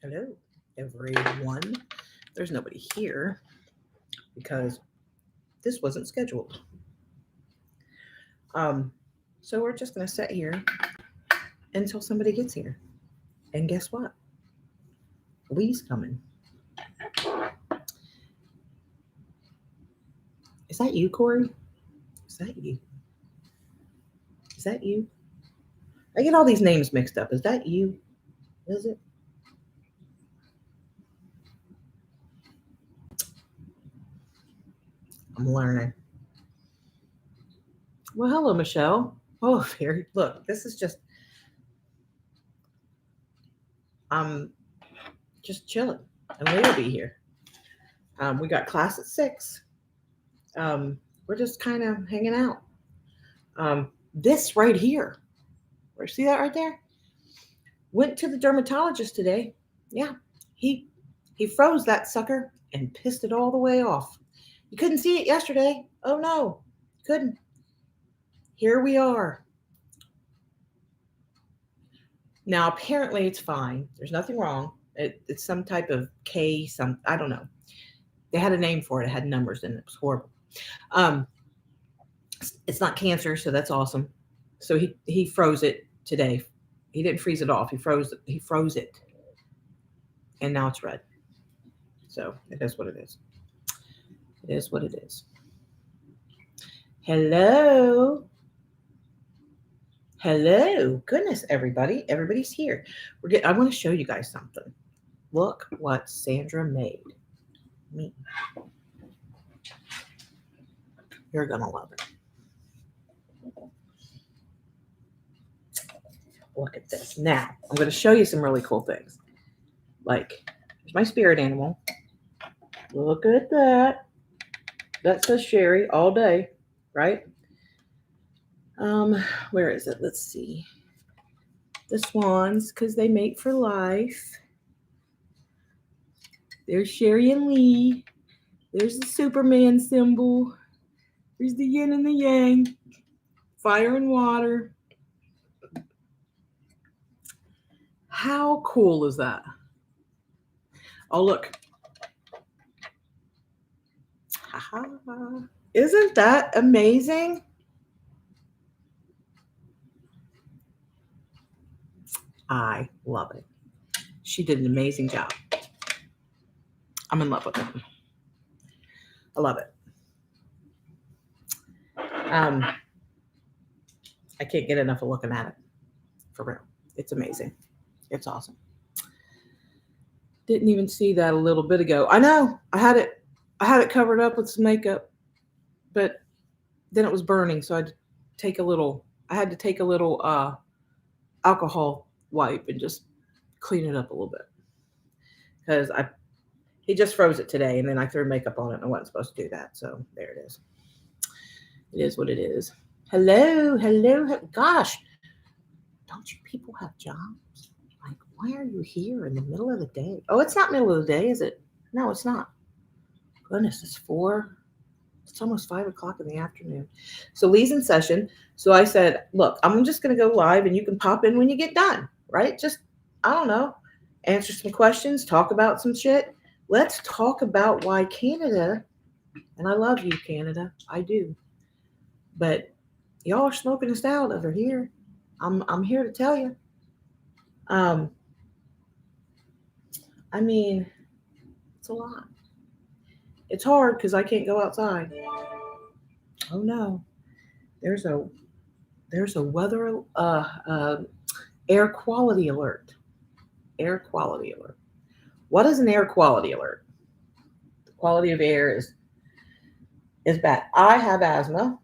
Hello, everyone. There's nobody here because this wasn't scheduled. Um, so we're just gonna sit here until somebody gets here. And guess what? Lee's coming. Is that you, Corey? Is that you? Is that you? I get all these names mixed up. Is that you? Is it? I'm learning. Well, hello, Michelle. Oh, very look. This is just I'm just chilling, and Lee will be here. We got class at 6. We're just kind of hanging out. This right here, see that right there? Went to the dermatologist today. Yeah, he he froze that sucker and pissed it all the way off. You couldn't see it yesterday. Oh no, couldn't. Here we are. Now apparently it's fine. There's nothing wrong. It's some type of K. I don't know. They had a name for it. It had numbers in it. It was horrible. Um, it's not cancer, so that's awesome. So he froze it today. He didn't freeze it off. He froze it, and now it's red. So it is what it is. It is what it is. Hello. Hello. Goodness, everybody. Everybody's here. I want to show you guys something. Look what Sandra made me. You're going to love it. Look at this. Now, I'm going to show you some really cool things. Like, there's my spirit animal. Look at that. That says Sherry all day, right? Where is it? Let's see. The swans, because they mate for life. There's Sherry and Lee. There's the Superman symbol. There's the yin and the yang. Fire and water. How cool is that? Oh, look. Isn't that amazing? I love it. She did an amazing job. I'm in love with it. I love it. I can't get enough of looking at it. For real. It's amazing. It's awesome. Didn't even see that a little bit ago. I know. I had it covered up with some makeup, but then it was burning, so I had to take a little alcohol wipe and just clean it up a little bit. Because he just froze it today, and then I threw makeup on it, and I wasn't supposed to do that. So there it is. It is what it is. Hello. Gosh, don't you people have jobs? Like, why are you here in the middle of the day? Oh, it's not middle of the day, is it? No, it's not. Goodness, it's 4. It's almost 5 o'clock in the afternoon. So Lee's in session. So I said, look, I'm just going to go live, and you can pop in when you get done, right? Just, I don't know, answer some questions, talk about some shit. Let's talk about why Canada, and I love you, Canada. I do. But y'all are smoking us out over here. I'm here to tell you. I mean, it's a lot. It's hard because I can't go outside. Oh no. There's a weather air quality alert. Air quality alert. What is an air quality alert? The quality of air is bad. I have asthma,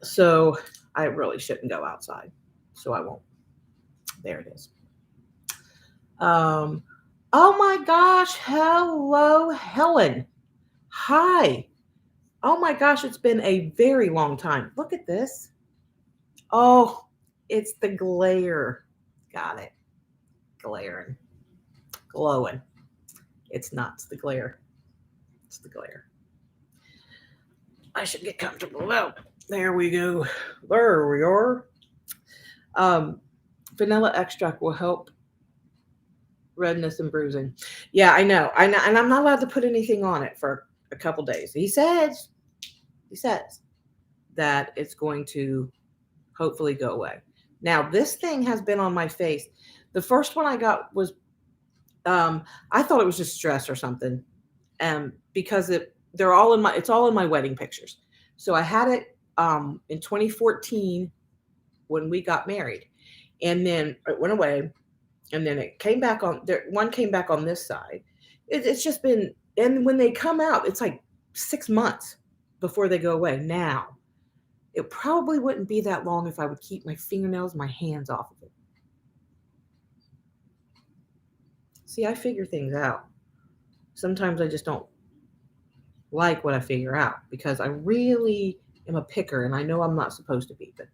so I really shouldn't go outside. So I won't. There it is. Oh my gosh. Hello, Helen. Hi. Oh my gosh, it's been a very long time. Look at this. Oh, it's the glare. Got it. Glaring. Glowing. It's not the glare. It's the glare. I should get comfortable. Well, there we go. There we are. Vanilla extract will help redness and bruising. Yeah, I know. And I'm not allowed to put anything on it for a couple days. He says that it's going to hopefully go away. Now, this thing has been on my face. The first one I got was I thought it was just stress or something. Because it's all in my wedding pictures. So I had it in 2014 when we got married. And then it went away, and then it came back on there. One came back on this side. It's just been, and when they come out, it's like 6 months before they go away. Now, it probably wouldn't be that long if I would keep my fingernails, my hands off of it. See, I figure things out. Sometimes I just don't like what I figure out because I really am a picker, and I know I'm not supposed to be, but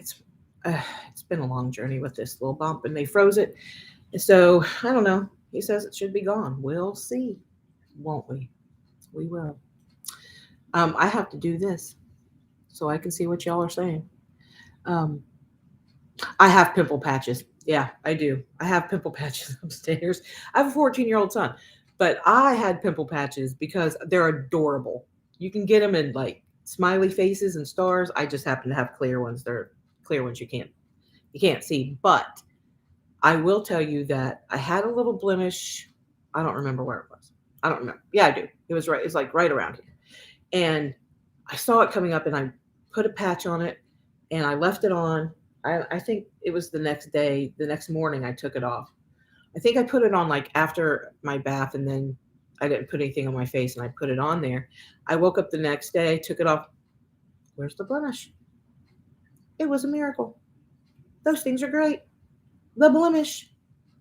it's been a long journey with this little bump, and they froze it. So I don't know. He says it should be gone. We'll see, won't we? We will. I have to do this so I can see what y'all are saying. Um, I have pimple patches. Yeah, I do. I have pimple patches upstairs. I have a 14-year-old son, but I had pimple patches because they're adorable. You can get them in like smiley faces and stars. I just happen to have clear ones. They're clear ones you can't see. But I will tell you that I had a little blemish. I don't remember where it was. I don't remember. Yeah, I do. It was right. It's like right around here. And I saw it coming up, and I put a patch on it, and I left it on. I think it was the next morning I took it off. I think I put it on like after my bath, and then I didn't put anything on my face, and I put it on there. I woke up the next day, took it off. Where's the blemish? It was a miracle. Those things are great. The blemish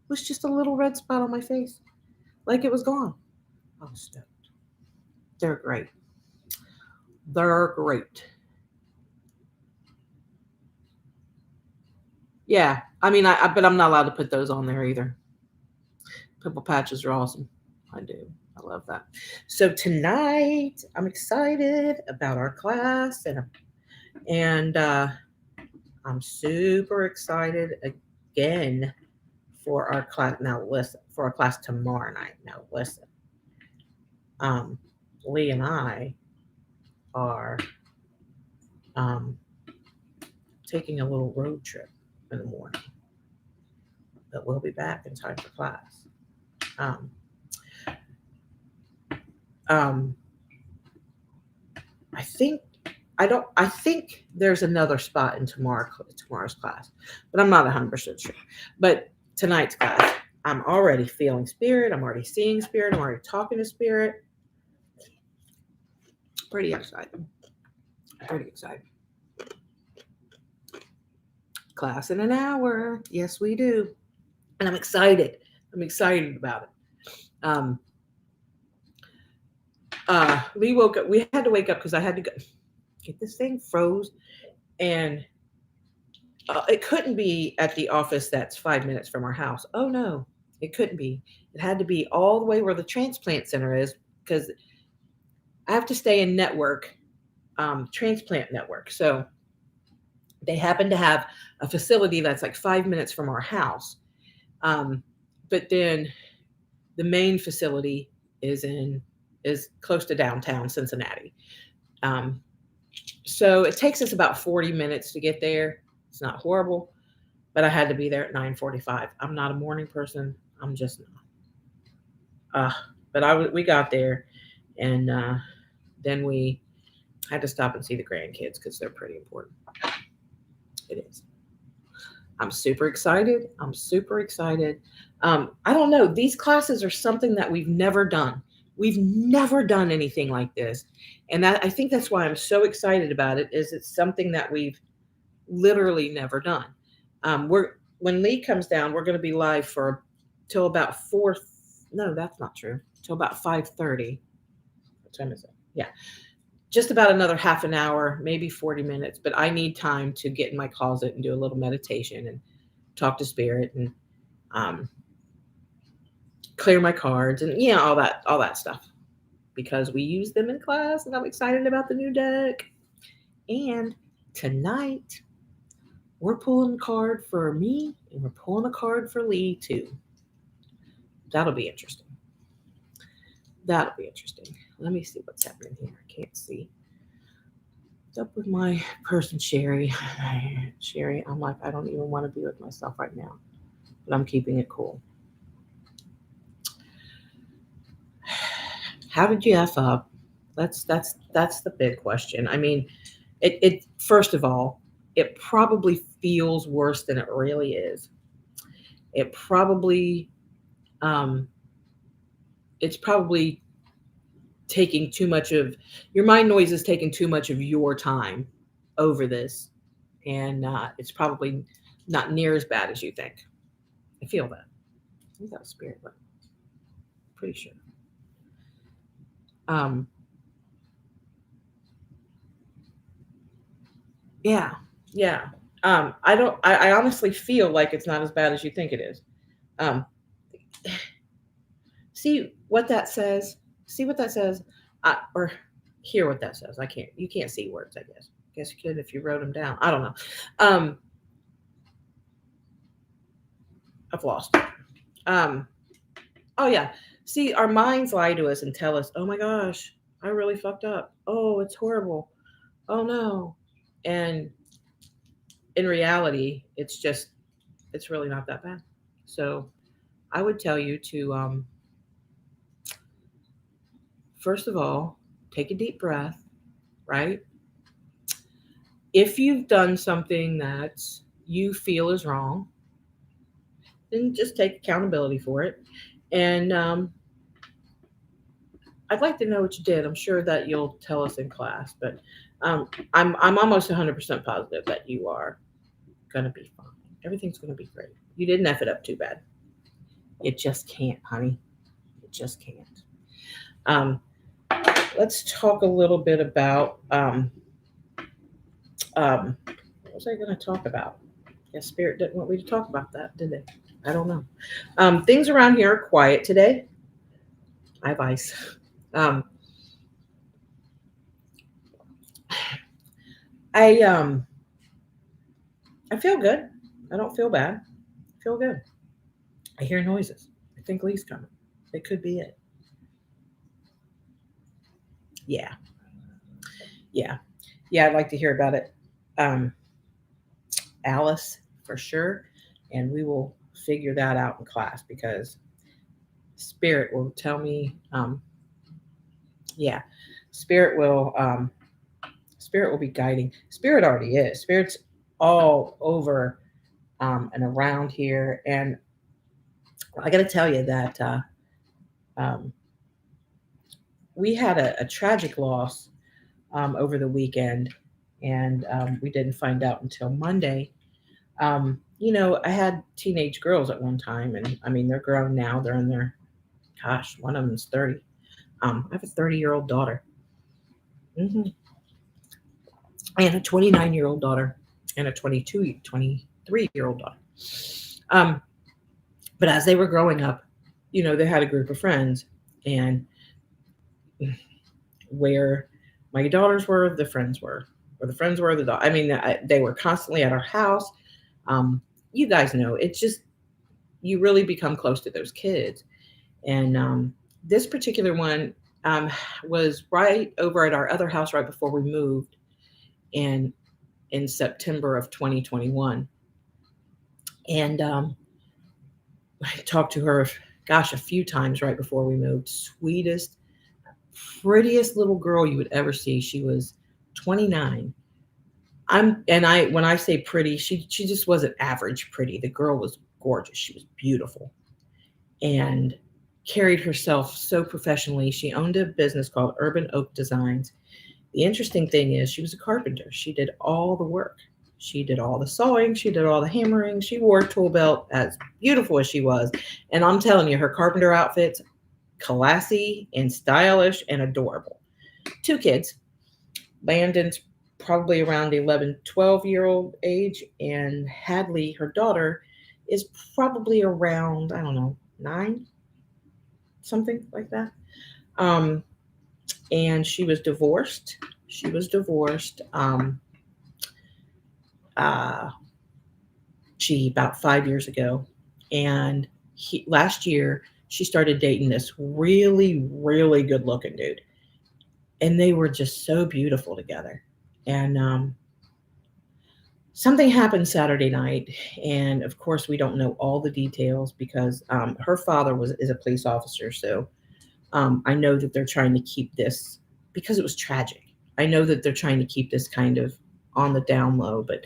was just a little red spot on my face, like it was gone. I was stoked. They're great. They're great. Yeah, I mean, but I'm not allowed to put those on there either. Pimple patches are awesome. I do. I love that. So tonight, I'm excited about our class, and I'm super excited again for our class. Now listen, for our class tomorrow night. Now listen, Lee and I are taking a little road trip in the morning, but we'll be back in time for class. I think there's another spot in tomorrow's class, but I'm not 100% sure. But tonight's class, I'm already feeling spirit. I'm already seeing spirit. I'm already talking to spirit. Pretty excited. Class in an hour. Yes, we do. And I'm excited. I'm excited about it. Lee woke up. We had to wake up because I had to go get this thing froze, and it couldn't be at the office that's 5 minutes from our house. Oh no, it couldn't be. It had to be all the way where the transplant center is, because I have to stay in network, transplant network. So they happen to have a facility that's like 5 minutes from our house. But then the main facility is close to downtown Cincinnati. So it takes us about 40 minutes to get there. It's not horrible, but I had to be there at 9:45. I'm not a morning person. I'm just not. But we got there, and then we had to stop and see the grandkids because they're pretty important. It is. I'm super excited. I don't know. These classes are something that we've never done. We've never done anything like this. And I think that's why I'm so excited about it, is it's something that we've literally never done. When Lee comes down, we're going to be live till about 4. No, that's not true. Till about 5:30. What time is it? Yeah. Just about another half an hour, maybe 40 minutes. But I need time to get in my closet and do a little meditation and talk to spirit and clear my cards and all that stuff, because we use them in class, and I'm excited about the new deck. And tonight we're pulling a card for me and we're pulling a card for Lee too. That'll be interesting. That'll be interesting. Let me see what's happening here. I can't see. What's up with my person, Sherry? Sherry, I'm like, I don't even want to be with myself right now, but I'm keeping it cool. How did you F up? That's the big question. I mean, it first of all, it probably feels worse than it really is. It probably um it's probably taking too much of your mind noise is taking too much of your time over this, and it's probably not near as bad as you think. I feel that. I think that was spirit, but pretty sure. Um, yeah, yeah. I don't. I honestly feel like it's not as bad as you think it is. Um, see what that says. See what that says, or hear what that says. I can't. You can't see words. I guess. Guess you could if you wrote them down. I don't know. Um, I've lost. Um, oh yeah. See, our minds lie to us and tell us, "Oh my gosh, I really fucked up. Oh, it's horrible. Oh no." And in reality, it's really not that bad. So, I would tell you to first of all, take a deep breath, right? If you've done something that you feel is wrong, then just take accountability for it. And I'd like to know what you did. I'm sure that you'll tell us in class, but um, I'm almost 100% positive that you are gonna be fine. Everything's gonna be great. You didn't f it up too bad. You just can't, honey. You just can't. Um, let's talk a little bit about what was I going to talk about? Yeah, Spirit didn't want me to talk about that, did they? I don't know. Things around here are quiet today. I have ice. Um, I um, I feel good. I don't feel bad. I feel good. I hear noises. I think Lee's coming. It could be it. Yeah, yeah, yeah. I'd like to hear about it. Um, Alice for sure, and we will figure that out in class because Spirit will tell me. Yeah, Spirit will. Spirit will be guiding. Spirit already is. Spirit's all over and around here, and I got to tell you that um, we had a tragic loss over the weekend, and we didn't find out until Monday. I had teenage girls at one time, and I mean, they're grown now. They're in their, gosh, one of them's 30. I have a 30-year-old daughter, hmm and a 29-year-old daughter, and a 23-year-old daughter. Um, but as they were growing up, they had a group of friends, and where my daughters were, the friends were, or the friends were the. I mean, they were constantly at our house. Um, you guys know, it's just you really become close to those kids. And this particular one was right over at our other house right before we moved in September of 2021. And I talked to her, gosh, a few times right before we moved. Sweetest, prettiest little girl you would ever see. She was 29. When I say pretty, she just wasn't average pretty. The girl was gorgeous. She was beautiful and carried herself so professionally. She owned a business called Urban Oak Designs. The interesting thing is she was a carpenter. She did all the work. She did all the sewing. She did all the hammering. She wore a tool belt, as beautiful as she was. And I'm telling you, her carpenter outfits, classy and stylish and adorable. Two kids. Landon's probably around 11, 12-year-old age. And Hadley, her daughter, is probably around, I don't know, 9, something like that. Um, and she was divorced. She was divorced. Uh, about 5 years ago, and last year she started dating this really, really good looking dude, and they were just so beautiful together. And something happened Saturday night, and of course we don't know all the details because her father is a police officer. So I know that they're trying to keep this because it was tragic. I know that they're trying to keep this kind of on the down low, but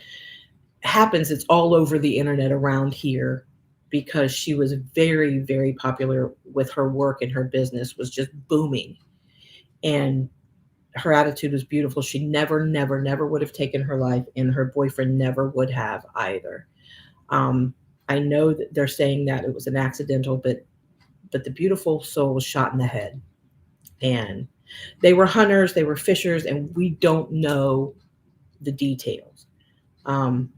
happens it's all over the internet around here because she was very, very popular with her work, and her business was just booming, and her attitude was beautiful. She never, never, never would have taken her life, and her boyfriend never would have either. um, I know that they're saying that it was an accidental, but the beautiful soul was shot in the head, and they were hunters, they were fishers, and we don't know the details. um,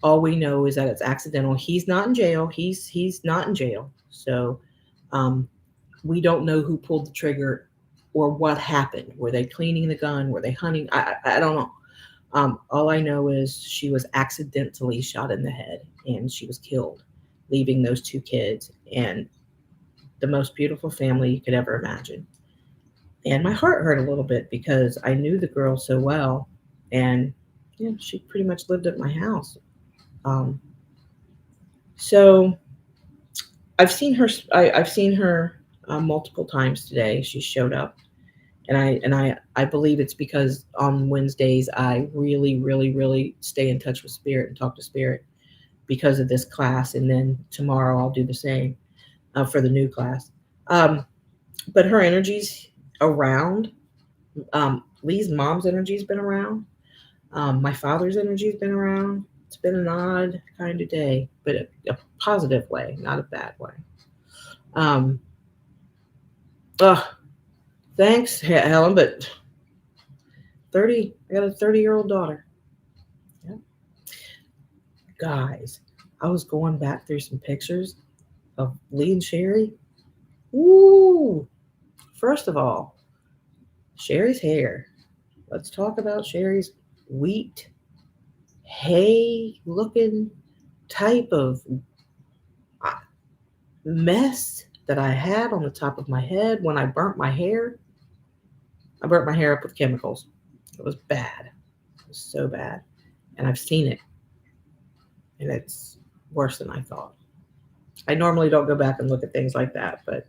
all we know is that it's accidental. He's not in jail. He's not in jail. So um, we don't know who pulled the trigger or what happened. Were they cleaning the gun? Were they hunting? I don't know. All I know is she was accidentally shot in the head, and she was killed, leaving those two kids and the most beautiful family you could ever imagine. And my heart hurt a little bit because I knew the girl so well, and yeah, she pretty much lived at my house. Um, so I've seen her multiple times today. She showed up, and I believe it's because on Wednesdays I really, really, really stay in touch with spirit and talk to spirit because of this class, and then tomorrow I'll do the same for the new class. But her energy's around. Lee's mom's energy's been around. My father's energy's been around. It's been an odd kind of day, but a positive way, not a bad way. Um, ugh, thanks, Helen, but 30, I got a 30-year-old daughter. Yeah. Guys, I was going back through some pictures of Lee and Sherry. Ooh, first of all, Sherry's hair. Let's talk about Sherry's wheat, hay looking type of uh, mess that I had on the top of my head when I burnt my hair. I burnt my hair up with chemicals. It was bad. It was so bad. And I've seen it, and it's worse than I thought. I normally don't go back and look at things like that, but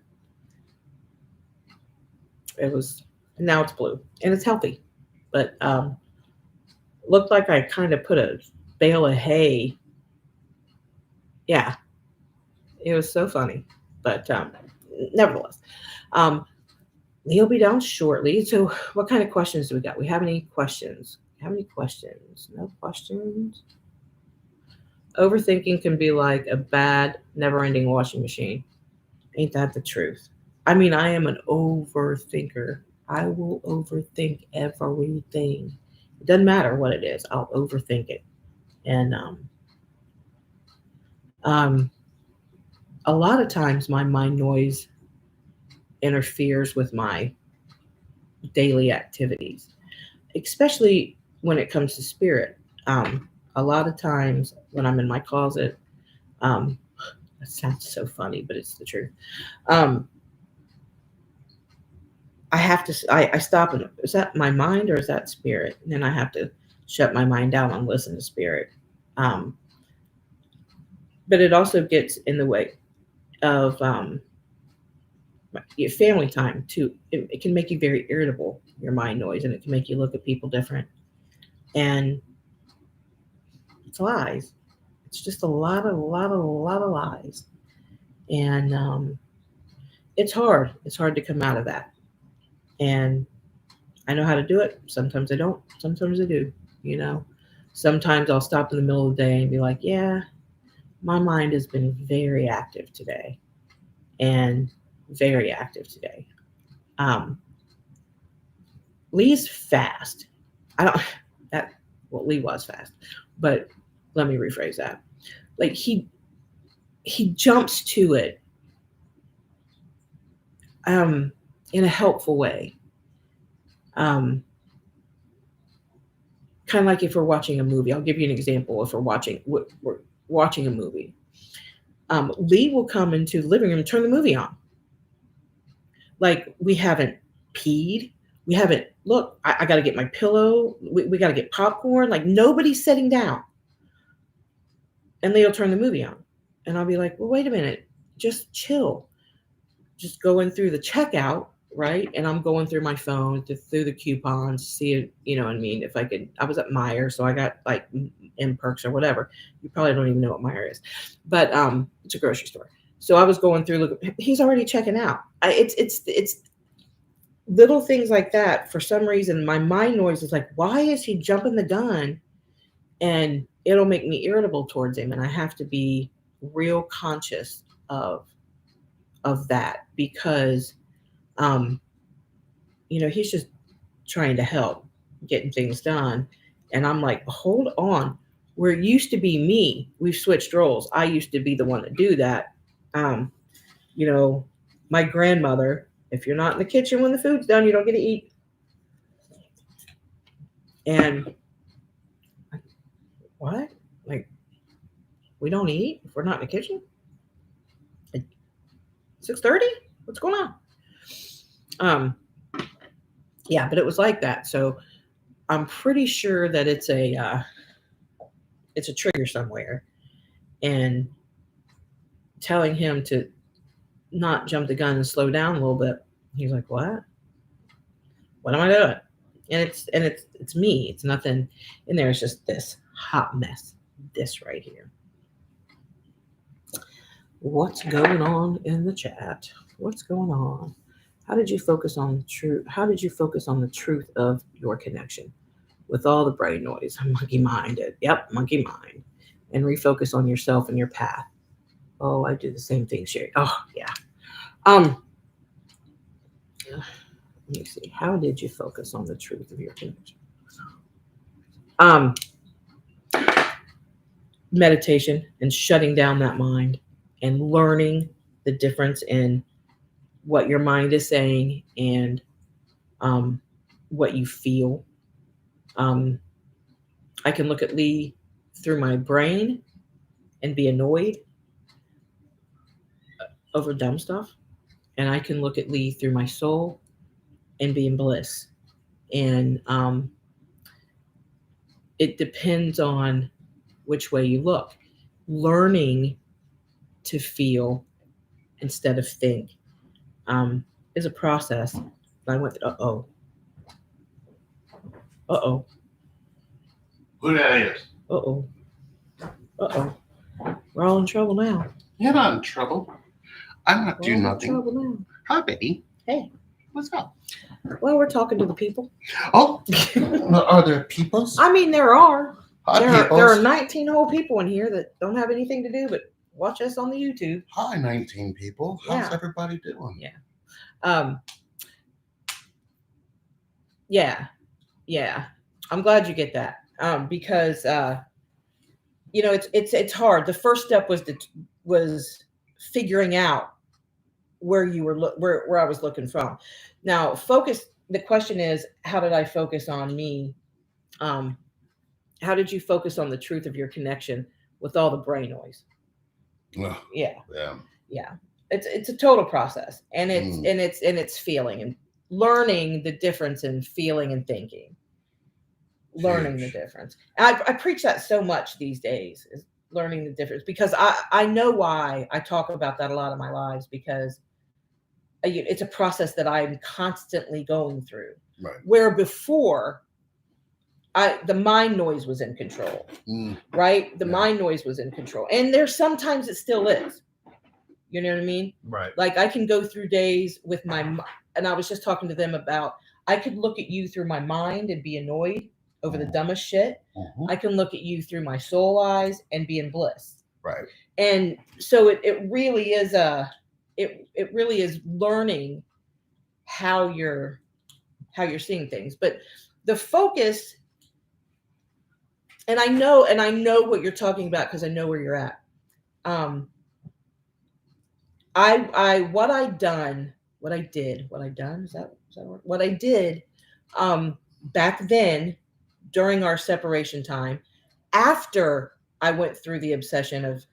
it was, now it's blue and it's healthy. But looked like I kind of put a bale of hay. Yeah, it was so funny. But nevertheless, um, he'll be down shortly. So, what kind of questions do we got? We have any questions? Have any questions? No questions. Overthinking can be like a bad, never-ending washing machine. Ain't that the truth? I mean, I am an overthinker. I will overthink everything. It doesn't matter what it is. I'll overthink it, and um, a lot of times my mind noise interferes with my daily activities, especially when it comes to spirit. A lot of times when I'm in my closet, um, that sounds so funny, but it's the truth. Um, I have to, I stop and, is that my mind or is that spirit? And then I have to shut my mind down and listen to spirit. Um, but it also gets in the way of your family time too. It can make you very irritable, your mind noise, and it can make you look at people different. And it's lies. It's just a lot of lies. And it's hard. It's hard to come out of that. And I know how to do it. Sometimes I don't. Sometimes I do. You know, sometimes I'll stop in the middle of the day and be like, yeah, my mind has been very active today, and very active today. Um, Lee's fast. I don't that well, Lee was fast, but let me rephrase that. Like he jumps to it um, in a helpful way. Um, Kind of like if we're watching a movie. I'll give you an example. If we're watching, we're watching a movie. Lee will come into the living room and turn the movie on. Like we haven't peed. We haven't, look, I got to get my pillow. We got to get popcorn. Like nobody's sitting down. And Lee will turn the movie on. And I'll be like, well, wait a minute. Just chill. Just going through the checkout, right? And I'm going through my phone through the coupons, see it, you know what I mean? If I could, I was at Meijer, so I got like M Perks or whatever. You probably don't even know what Meijer is, but it's a grocery store. So I was going through, look, he's already checking out. It's little things like that. For some reason, my mind noise is like, why is he jumping the gun? And it'll make me irritable towards him. And I have to be real conscious of that because, he's just trying to help getting things done. And I'm like, hold on. Where it used to be me, we've switched roles. I used to be the one to do that. My grandmother, if you're not in the kitchen when the food's done, you don't get to eat. And what? Like, we don't eat if we're not in the kitchen? 6:30? What's going on? Yeah, but it was like that. So I'm pretty sure that it's a trigger somewhere, and telling him to not jump the gun and slow down a little bit. He's like, what? What am I doing? And it's me. It's nothing in there. It's just this hot mess. This right here. What's going on in the chat? What's going on? How did you focus on truth? How did you focus on the truth of your connection with all the brain noise? Monkey minded. Yep, monkey mind. And refocus on yourself and your path. Oh, I do the same thing, Sherry. Oh, yeah. Let me see. How did you focus on the truth of your connection? Meditation and shutting down that mind and learning the difference in what your mind is saying and what you feel. I can look at Lee through my brain and be annoyed over dumb stuff. And I can look at Lee through my soul and be in bliss. And it depends on which way you look. Learning to feel instead of think is a process. I went through, Who that is? We're all in trouble now. You're not in trouble. I'm not doing nothing. In trouble now. Hi, baby. Hey. What's up? Well, we're talking to the people. Oh, are there peoples? I mean, there are. Hi, There are 19 whole people in here that don't have anything to do but watch us on the YouTube. Hi, 19 people. How's everybody doing? Yeah. Yeah. I'm glad you get that. Because it's hard. The first step was figuring out where you were where I was looking from. Now, focus. The question is, how did I focus on me? How did you focus on the truth of your connection with all the brain noise? Yeah. It's a total process, and it's feeling and learning the difference in feeling and thinking. Learning the difference. I preach that so much these days, is learning the difference, because I know why I talk about that a lot in my lives, because it's a process that I'm constantly going through. Right. Where before the mind noise was in control, right? The mind noise was in control. And there's sometimes it still is. You know what I mean? Right. Like I can go through days with and I was just talking to them about, I could look at you through my mind and be annoyed over the dumbest shit. I can look at you through my soul eyes and be in bliss. Right. And so it really is it really is learning how you're seeing things. But the focus, and I know what you're talking about, because I know where you're at. What I did back then during our separation time, after I went through the obsession of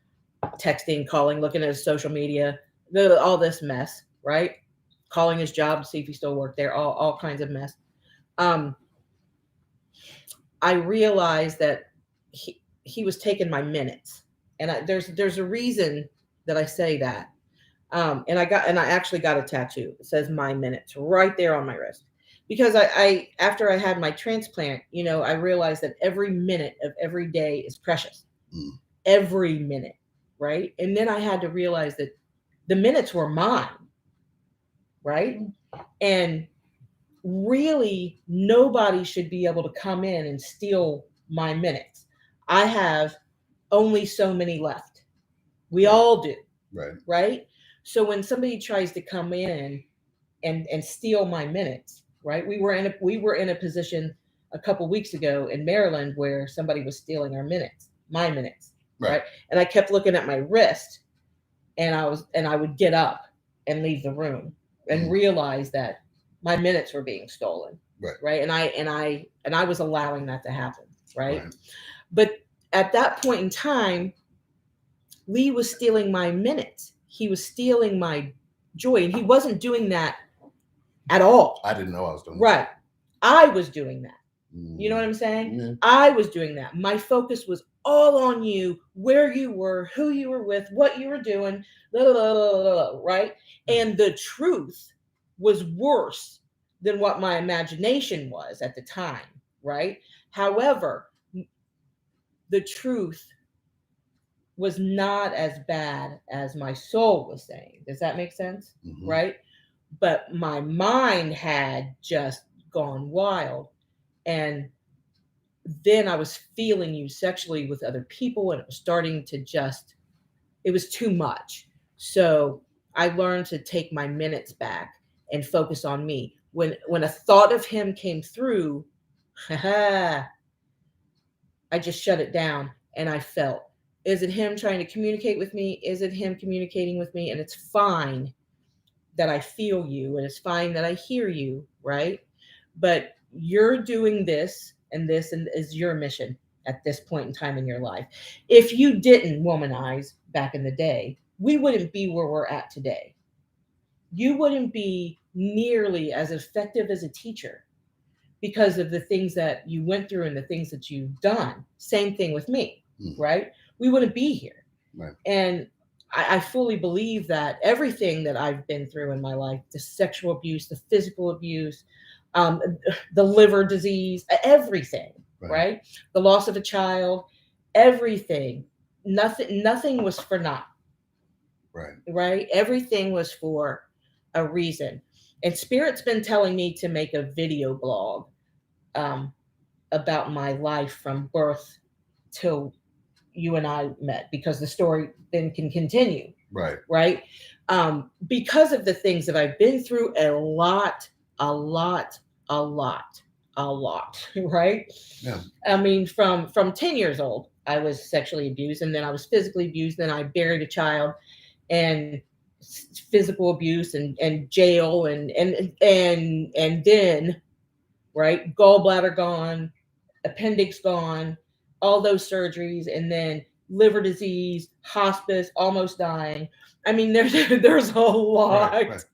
texting, calling, looking at his social media, all this mess, right? Calling his job to see if he still worked there, all kinds of mess. I realized that he was taking my minutes, and there's a reason that I say that. And I actually got a tattoo. It says "My Minutes" right there on my wrist, because I after I had my transplant, I realized that every minute of every day is precious. Every minute, right? And then I had to realize that the minutes were mine, right? And really, nobody should be able to come in and steal my minutes. I have only so many left. We all do, right? So when somebody tries to come in and steal my minutes, right? We were in a position a couple weeks ago in Maryland where somebody was stealing our minutes, my minutes, right? And I kept looking at my wrist, and I would get up and leave the room and realize that my minutes were being stolen, right? And I was allowing that to happen, right? But at that point in time, Lee was stealing my minutes. He was stealing my joy, and he wasn't doing that at all. I didn't know I was doing that. Right. I was doing that. You know what I'm saying? Yeah. I was doing that. My focus was all on you, where you were, who you were with, what you were doing, right? And the truth was worse than what my imagination was at the time, right? However, the truth was not as bad as my soul was saying. Does that make sense? Right? But my mind had just gone wild. And then I was feeling you sexually with other people, and it was starting to it was too much. So I learned to take my minutes back and focus on me. When a thought of him came through, I just shut it down, and I felt, is it him trying to communicate with me? Is it him communicating with me? And it's fine that I feel you, and it's fine that I hear you, right? But you're doing this and this, and is your mission at this point in time in your life. If you didn't womanize back in the day, we wouldn't be where we're at today. You wouldn't be nearly as effective as a teacher because of the things that you went through and the things that you've done. Same thing with me, right? We wouldn't be here. Right. And I fully believe that everything that I've been through in my life, the sexual abuse, the physical abuse, the liver disease, everything, right? The loss of a child, everything, nothing was for naught. Right? Everything was for a reason. And Spirit's been telling me to make a video blog about my life from birth till you and I met, because the story then can continue. Right. Because of the things that I've been through, a lot. Right. Yeah. I mean, from 10 years old, I was sexually abused, and then I was physically abused. Then I buried a child, and physical abuse, and jail, and then, right, gallbladder gone, appendix gone, all those surgeries, and then liver disease, hospice, almost dying. I mean, there's a lot. Right.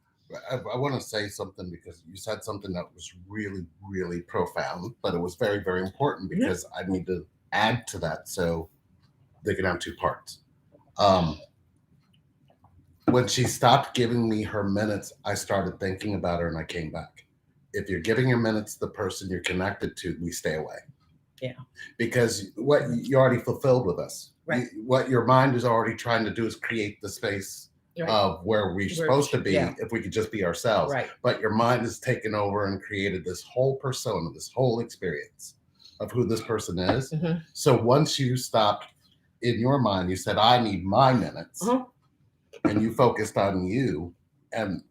I want to say something, because you said something that was really, really profound, but it was very, very important, because I need to add to that so they can have two parts. When she stopped giving me her minutes, I started thinking about her, and I came back. If you're giving your minutes to the person you're connected to, we stay away. Yeah. Because what you already fulfilled with us. Right. What your mind is already trying to do is create the space of where we're supposed to be if we could just be ourselves. Right. But your mind has taken over and created this whole persona, this whole experience of who this person is. So once you stopped in your mind, you said, I need my minutes. And you focused on you, and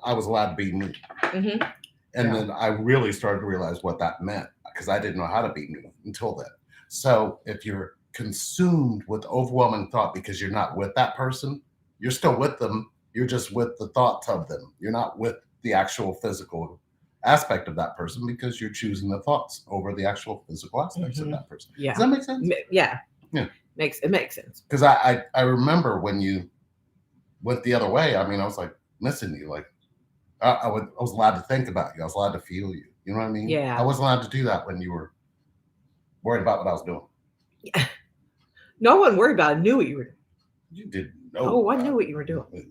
I was allowed to be me. And then I really started to realize what that meant, because I didn't know how to be me until then. So if you're consumed with overwhelming thought because you're not with that person, you're still with them. You're just with the thoughts of them. You're not with the actual physical aspect of that person, because you're choosing the thoughts over the actual physical aspects of that person. Yeah. Does that make sense? Yeah. Yeah. It makes sense. Because I remember when you went the other way. I mean, I was like missing you. Like I was allowed to think about you. I was allowed to feel you. You know what I mean? Yeah. I wasn't allowed to do that when you were worried about what I was doing. Yeah. No one worried about it. I knew what you were doing. You didn't know. Oh, I knew what you were doing.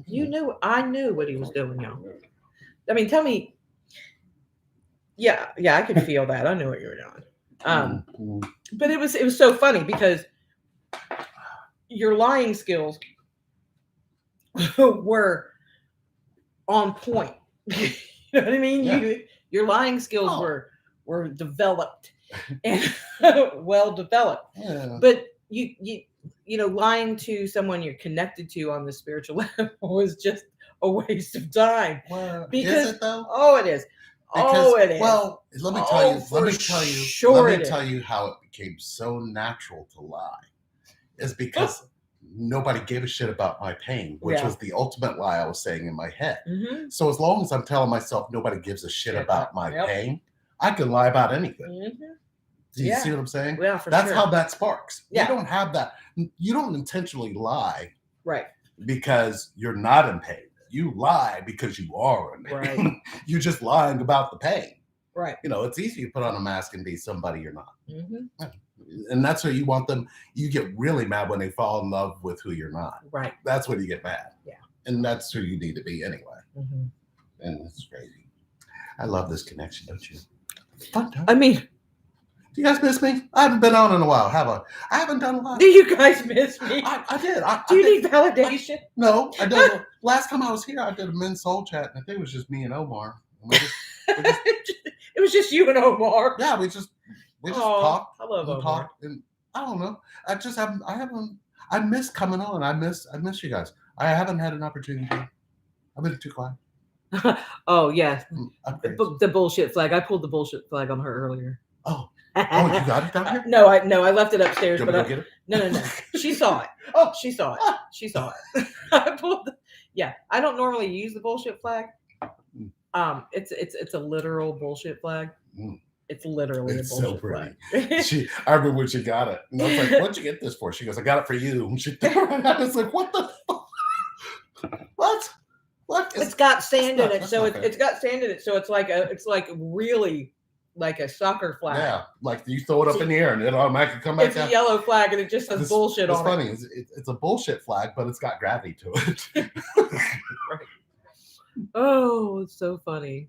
You knew. I knew what he was doing, y'all. I mean, tell me. Yeah, I could feel that. I knew what you were doing. But it was so funny because your lying skills were on point. You know what I mean? Yeah. Your lying skills were developed and well developed. Yeah. But you know, lying to someone you're connected to on the spiritual level is just a waste of time. Well, Because is it though? Oh, it is. Because, it is. Well, let me tell you. Let me tell you how it became so natural to lie. Is because nobody gave a shit about my pain, which was the ultimate lie I was saying in my head. Mm-hmm. So as long as I'm telling myself nobody gives a shit about my pain, I can lie about anything. Mm-hmm. Do you see what I'm saying? Yeah, That's sure. how that sparks. Yeah. You don't have that. You don't intentionally lie, right? Because you're not in pain. You lie because you are in pain. Right. You're just lying about the pain. Right. You know, it's easy to put on a mask and be somebody you're not. Mm-hmm. And that's where you want them. You get really mad when they fall in love with who you're not. Right. That's when you get mad. Yeah. And that's who you need to be anyway. Mm-hmm. And it's crazy. I love this connection, don't you? Fun time. I mean, do you guys miss me? I haven't been on in a while, have I? I haven't done a lot. Do you guys miss me? I did. Do you need validation? No, I did. Last time I was here, I did a men's soul chat, and I think it was just me and Omar. And it was just you and Omar. Yeah, we just talked. I love Omar. Talked, and I don't know. I miss coming on. I miss you guys. I haven't had an opportunity. I've been too quiet. Oh yes, the bullshit flag. I pulled the bullshit flag on her earlier. Oh, you got it down here? No, I left it upstairs. But get it? No. She saw it. Oh, she saw it. She saw it. I pulled. I don't normally use the bullshit flag. It's a literal bullshit flag. It's literally a bullshit flag. I remember when she got it. And I was like, "What'd you get this for?" She goes, "I got it for you." And she threw it out. It's like, "What the fuck? What? What?" It's got sand in it, so it's got sand in it, so it's like really like a soccer flag. Yeah, like you throw it up in the air and it automatically come back down. It's a yellow flag and it just says bullshit on it. It's funny. It's a bullshit flag, but it's got gravity to it. Right. Oh, it's so funny.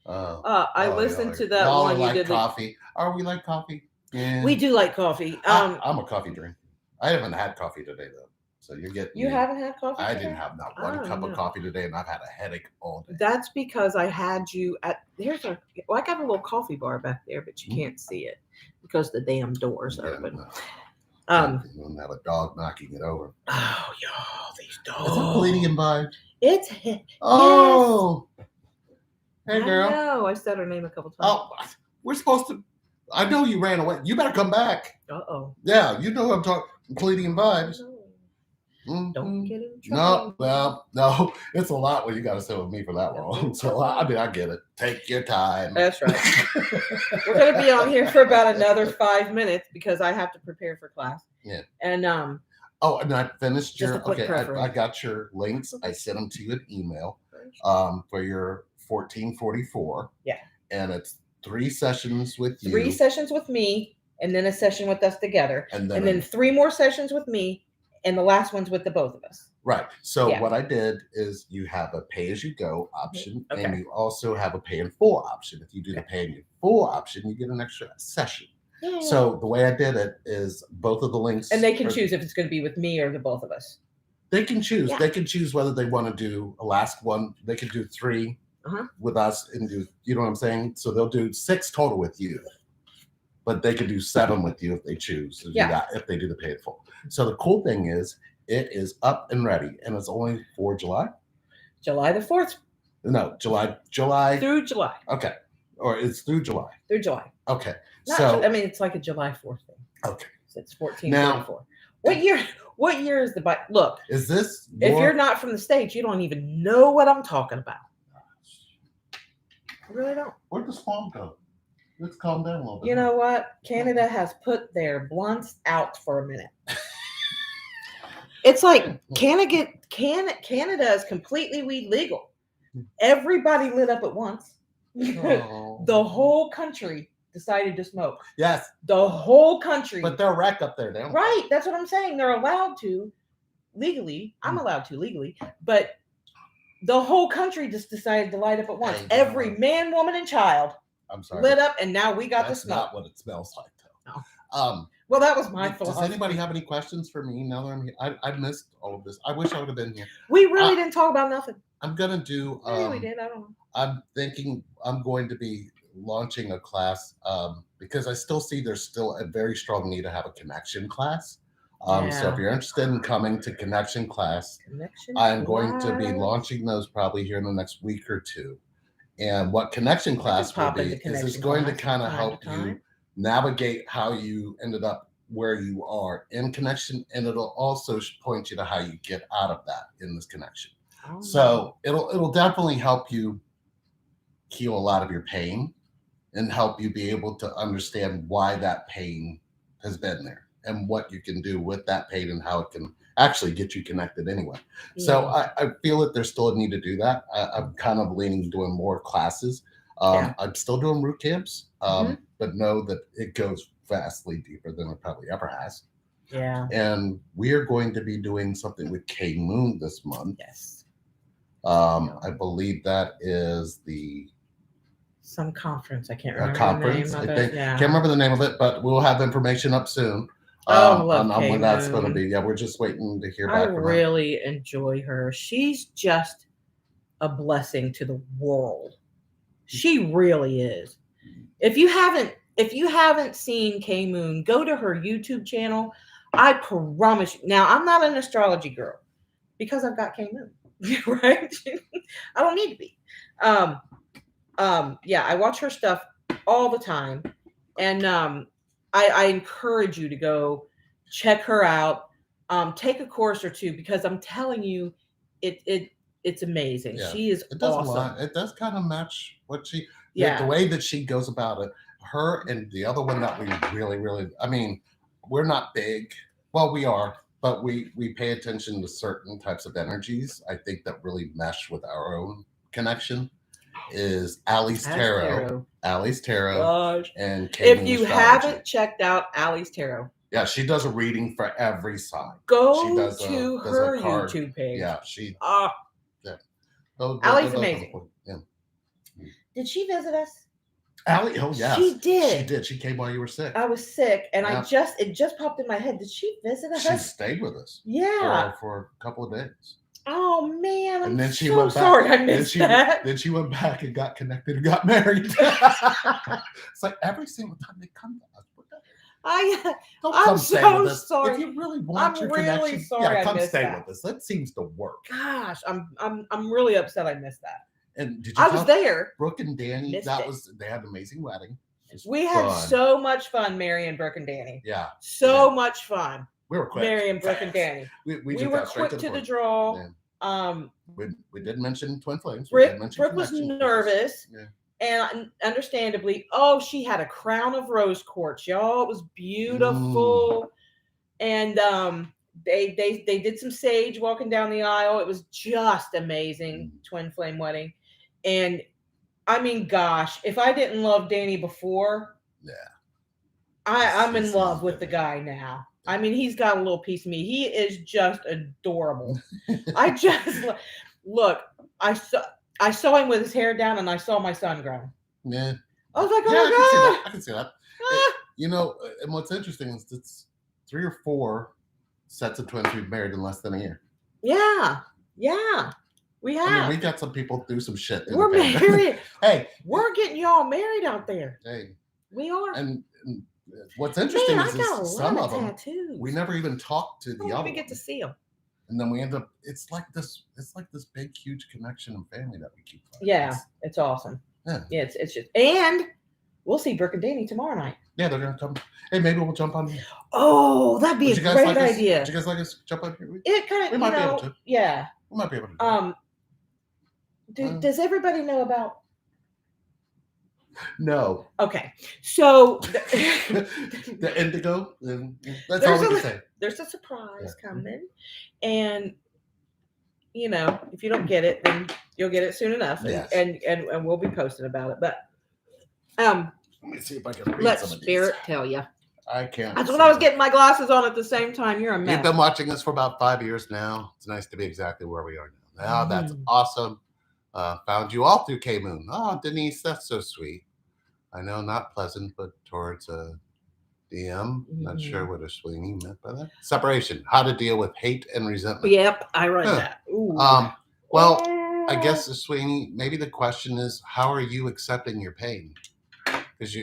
I listened to that one you did. Coffee. Are we like coffee? Yeah. We do like coffee. I'm a coffee drinker. I haven't had coffee today though. So you're getting. You haven't had coffee? I didn't have not one cup of coffee today, and I've had a headache all day. That's because I had you at I got a little coffee bar back there, but you can't see it because the damn door's open. You don't have a dog knocking it over. Oh, y'all, these dogs. Is it bleeding vibe? It's oh. Yes. Hey, girl. No, I said her name a couple times. Oh, we're supposed to. I know you ran away. You better come back. Uh-oh. Yeah, you know I'm talking. Bleeding vibes. Don't get in trouble. No. It's a lot when you got to sit with me for that long. So I get it. Take your time. That's right. We're going to be on here for about another 5 minutes because I have to prepare for class. Yeah. And oh, and I finished your. Okay, I got your links. I sent them to you an email. For your 1444. Yeah. And it's 3 sessions with you. 3 sessions with me, and then a session with us together, and then 3 more sessions with me. And the last one's with the both of us. Right. So what I did is you have a pay-as-you-go option, and you also have a pay-in-full option. If you do the pay-in-full option, you get an extra session. Yeah. So the way I did it is both of the links. And they can choose if it's going to be with me or the both of us. They can choose. Yeah. They can choose whether they want to do a last one. They can do 3 with us and do, you know what I'm saying? So they'll do 6 total with you. But they could do 7 with you if they choose to do that, if they do the pay in full. So the cool thing is it is up and ready, and it's only for July? July the 4th. No, July. Through July. Okay. Or it's through July. Through July. Okay. It's like a July 4th thing. Okay. So it's 1444. What year is the bike? Look. Is this if you're not from the States, you don't even know what I'm talking about. I really don't. Where'd the swamp go? let's calm down a little bit. You know what? Canada has put their blunts out for a minute. It's like Canada is completely weed legal. Everybody lit up at once. Oh. The whole country decided to smoke. Yes. The whole country. But they're wreck up there, don't they? Right. That's what I'm saying. They're allowed to legally. I'm allowed to legally. But the whole country just decided to light up at once. Every man, woman, and child lit up, and now we got the smoke. That's not what it smells like, though. No. Well, that was my thought. Does anybody have any questions for me now that I'm here? I missed all of this. I wish I would have been here. We really didn't talk about nothing. I'm going to do... we did. I don't know. I'm thinking I'm going to be launching a class because I still see there's still a very strong need to have a connection class. So if you're interested in coming to connection class, I'm going to be launching those probably here in the next week or two. And what connection class will be is it's going to kind of help you navigate how you ended up where you are in connection, and it'll also point you to how you get out of that in this connection. Oh. So it'll definitely help you heal a lot of your pain and help you be able to understand why that pain has been there and what you can do with that pain and how it can actually get you connected anyway. Yeah. So I feel that there's still a need to do that. I'm kind of leaning doing more classes. I'm still doing root camps, but know that it goes vastly deeper than it probably ever has. Yeah. And we are going to be doing something with K Moon this month. Yes. I believe that is some conference. I can't remember conference. the name of it. Can't remember the name of it, but we'll have information up soon. On when that's going to be. Yeah, we're just waiting to hear back. I really enjoy her. She's just a blessing to the world. She really is. If you haven't seen K Moon, go to her YouTube channel. I promise you. Now, I'm not an astrology girl because I've got K Moon, right? I don't need to be. I watch her stuff all the time, and I encourage you to go check her out. Take a course or two because I'm telling you, it's amazing. Yeah, she is awesome. It does kind of match what she. Yeah. The way that she goes about it. Her and the other one that we really, really. I mean, we're not big. Well, we are, but we pay attention to certain types of energies. I think that really mesh with our own connection. Is Allie's Tarot. Allie's Tarot. Gosh. And if you haven't checked out Allie's Tarot. Yeah, she does a reading for every sign. Go to her YouTube page. Yeah, she. Allie's amazing. Yeah. Did she visit us? Allie, oh yeah. She did. She did. She came while you were sick. I was sick, and it just popped in my head. Did she visit us? She stayed with us. Yeah. For a couple of days. Oh man, and then she went back. Sorry, I missed that. Then she went back and got connected and got married. It's like every single time they come to us. I'm so sorry. If you really want your connection, come stay with us. That seems to work. Gosh, I'm really upset I missed that. And did you? I was there. Brooke and Danny. They had an amazing wedding. We had so much fun, Mary and Brooke and Danny. Yeah. So much fun. We were quick. Mary and Brooke and Danny. We were quick to the draw. Yeah. We did mention Twin Flames. Brooke was nervous. Yeah. And understandably, she had a crown of rose quartz, y'all. It was beautiful. And they did some sage walking down the aisle. It was just amazing. Twin flame wedding. And I mean, gosh, if I didn't love Danny before, I'm in love with the guy now. I mean, he's got a little piece of me. He is just adorable. Look, I saw him with his hair down, and I saw my son grow. Yeah. I was like, oh my God. I can see that. And what's interesting is it's 3 or 4 sets of twins we've married in less than a year. Yeah. We have. I mean, we got some people do some shit. We're married. Hey. We're getting y'all married out there. Hey. We are. And what's interesting is some of them, tattoos. We never even talked to the other. We get to see them. And then we end up, it's like this big, huge connection and family that we keep finding. Yeah, it's awesome. Yeah, it's just, and we'll see Brooke and Danny tomorrow night. Yeah, they're gonna come. Hey, maybe we'll jump on. Oh, that'd be a great idea. Would you guys like us to jump on here? It kind of, we might be able to. Yeah, we might be able to. Does everybody know about No. Okay. So The indigo. That's all we can say. there's a surprise Yeah. coming. And if you don't get it, then you'll get it soon enough. And Yes. and we'll be posting about it. But let me see if I can read let some of these. spirit tell you. I can't. That's when I was getting my glasses on at the same time. You're a mess. You've been watching us for about 5 years now. It's nice to be exactly where we are now. Now that's awesome. Found you all through K-Moon. Oh, Denise, that's so sweet. I know, not pleasant, but towards a DM. Not sure what a Sweeney meant by that. Separation. How to deal with hate and resentment. Yep, I read that. Ooh. Well, I guess Sweeney, maybe the question is, how are you accepting your pain? Because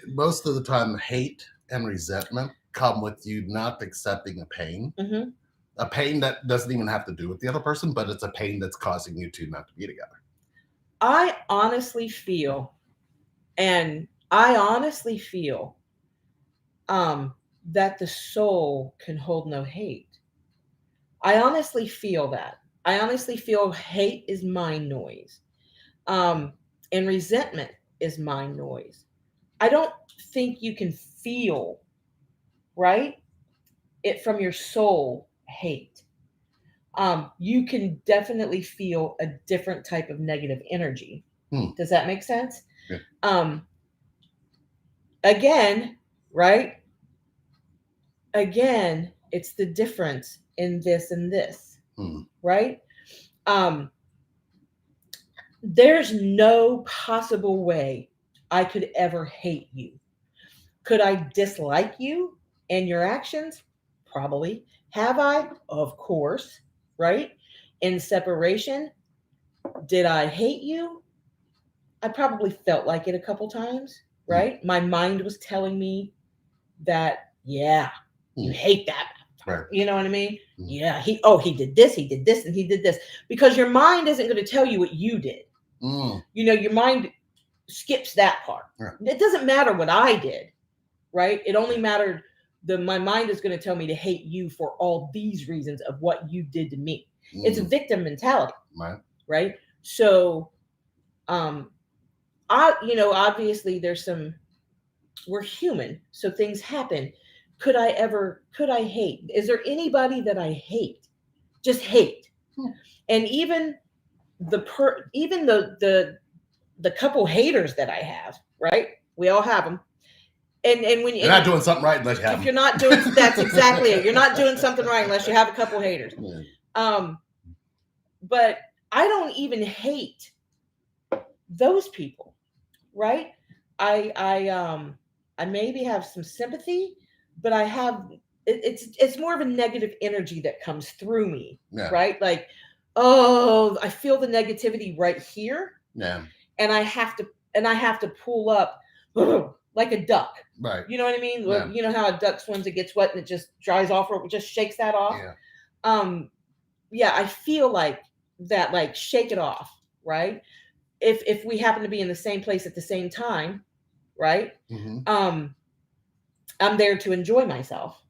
most of the time, hate and resentment come with you not accepting a pain. Mm-hmm. A pain that doesn't even have to do with the other person, but it's a pain that's causing you two not to be together. I honestly feel that the soul can hold no hate. I honestly feel that. I honestly feel hate is mind noise. And resentment is mind noise. I don't think you can feel, right, it from your soul hate. You can definitely feel a different type of negative energy. Does that make sense? Yeah. Again, right? Again, it's the difference in this and this, right? There's no possible way I could ever hate you. Could I dislike you and your actions? Probably. Have I? Of course, right? In separation, did I hate you? I probably felt like it a couple times, right? My mind was telling me that, yeah, you hate that. Right. You know what I mean? Yeah, he did this, and he did this. Because your mind isn't going to tell you what you did. Your mind skips that part. Right. It doesn't matter what I did, right? It only mattered my mind is going to tell me to hate you for all these reasons of what you did to me. It's a victim mentality. Right? So obviously we're human, so things happen. Could I hate? Is there anybody that I hate? Just hate. And even the couple haters that I have, right? We all have them. And when you're not doing something right unless you have them. If you're not doing, that's exactly it. You're not doing something right unless you have a couple haters. But I don't even hate those people, right? I maybe have some sympathy, but I have it's more of a negative energy that comes through me, right? Like, oh, I feel the negativity right here, and I have to pull up like a duck, right? You know what I mean? You know how a duck swims, it gets wet and it just dries off, or it just shakes that off. I feel like that, like, shake it off, right? If we happen to be in the same place at the same time, right? I'm there to enjoy myself.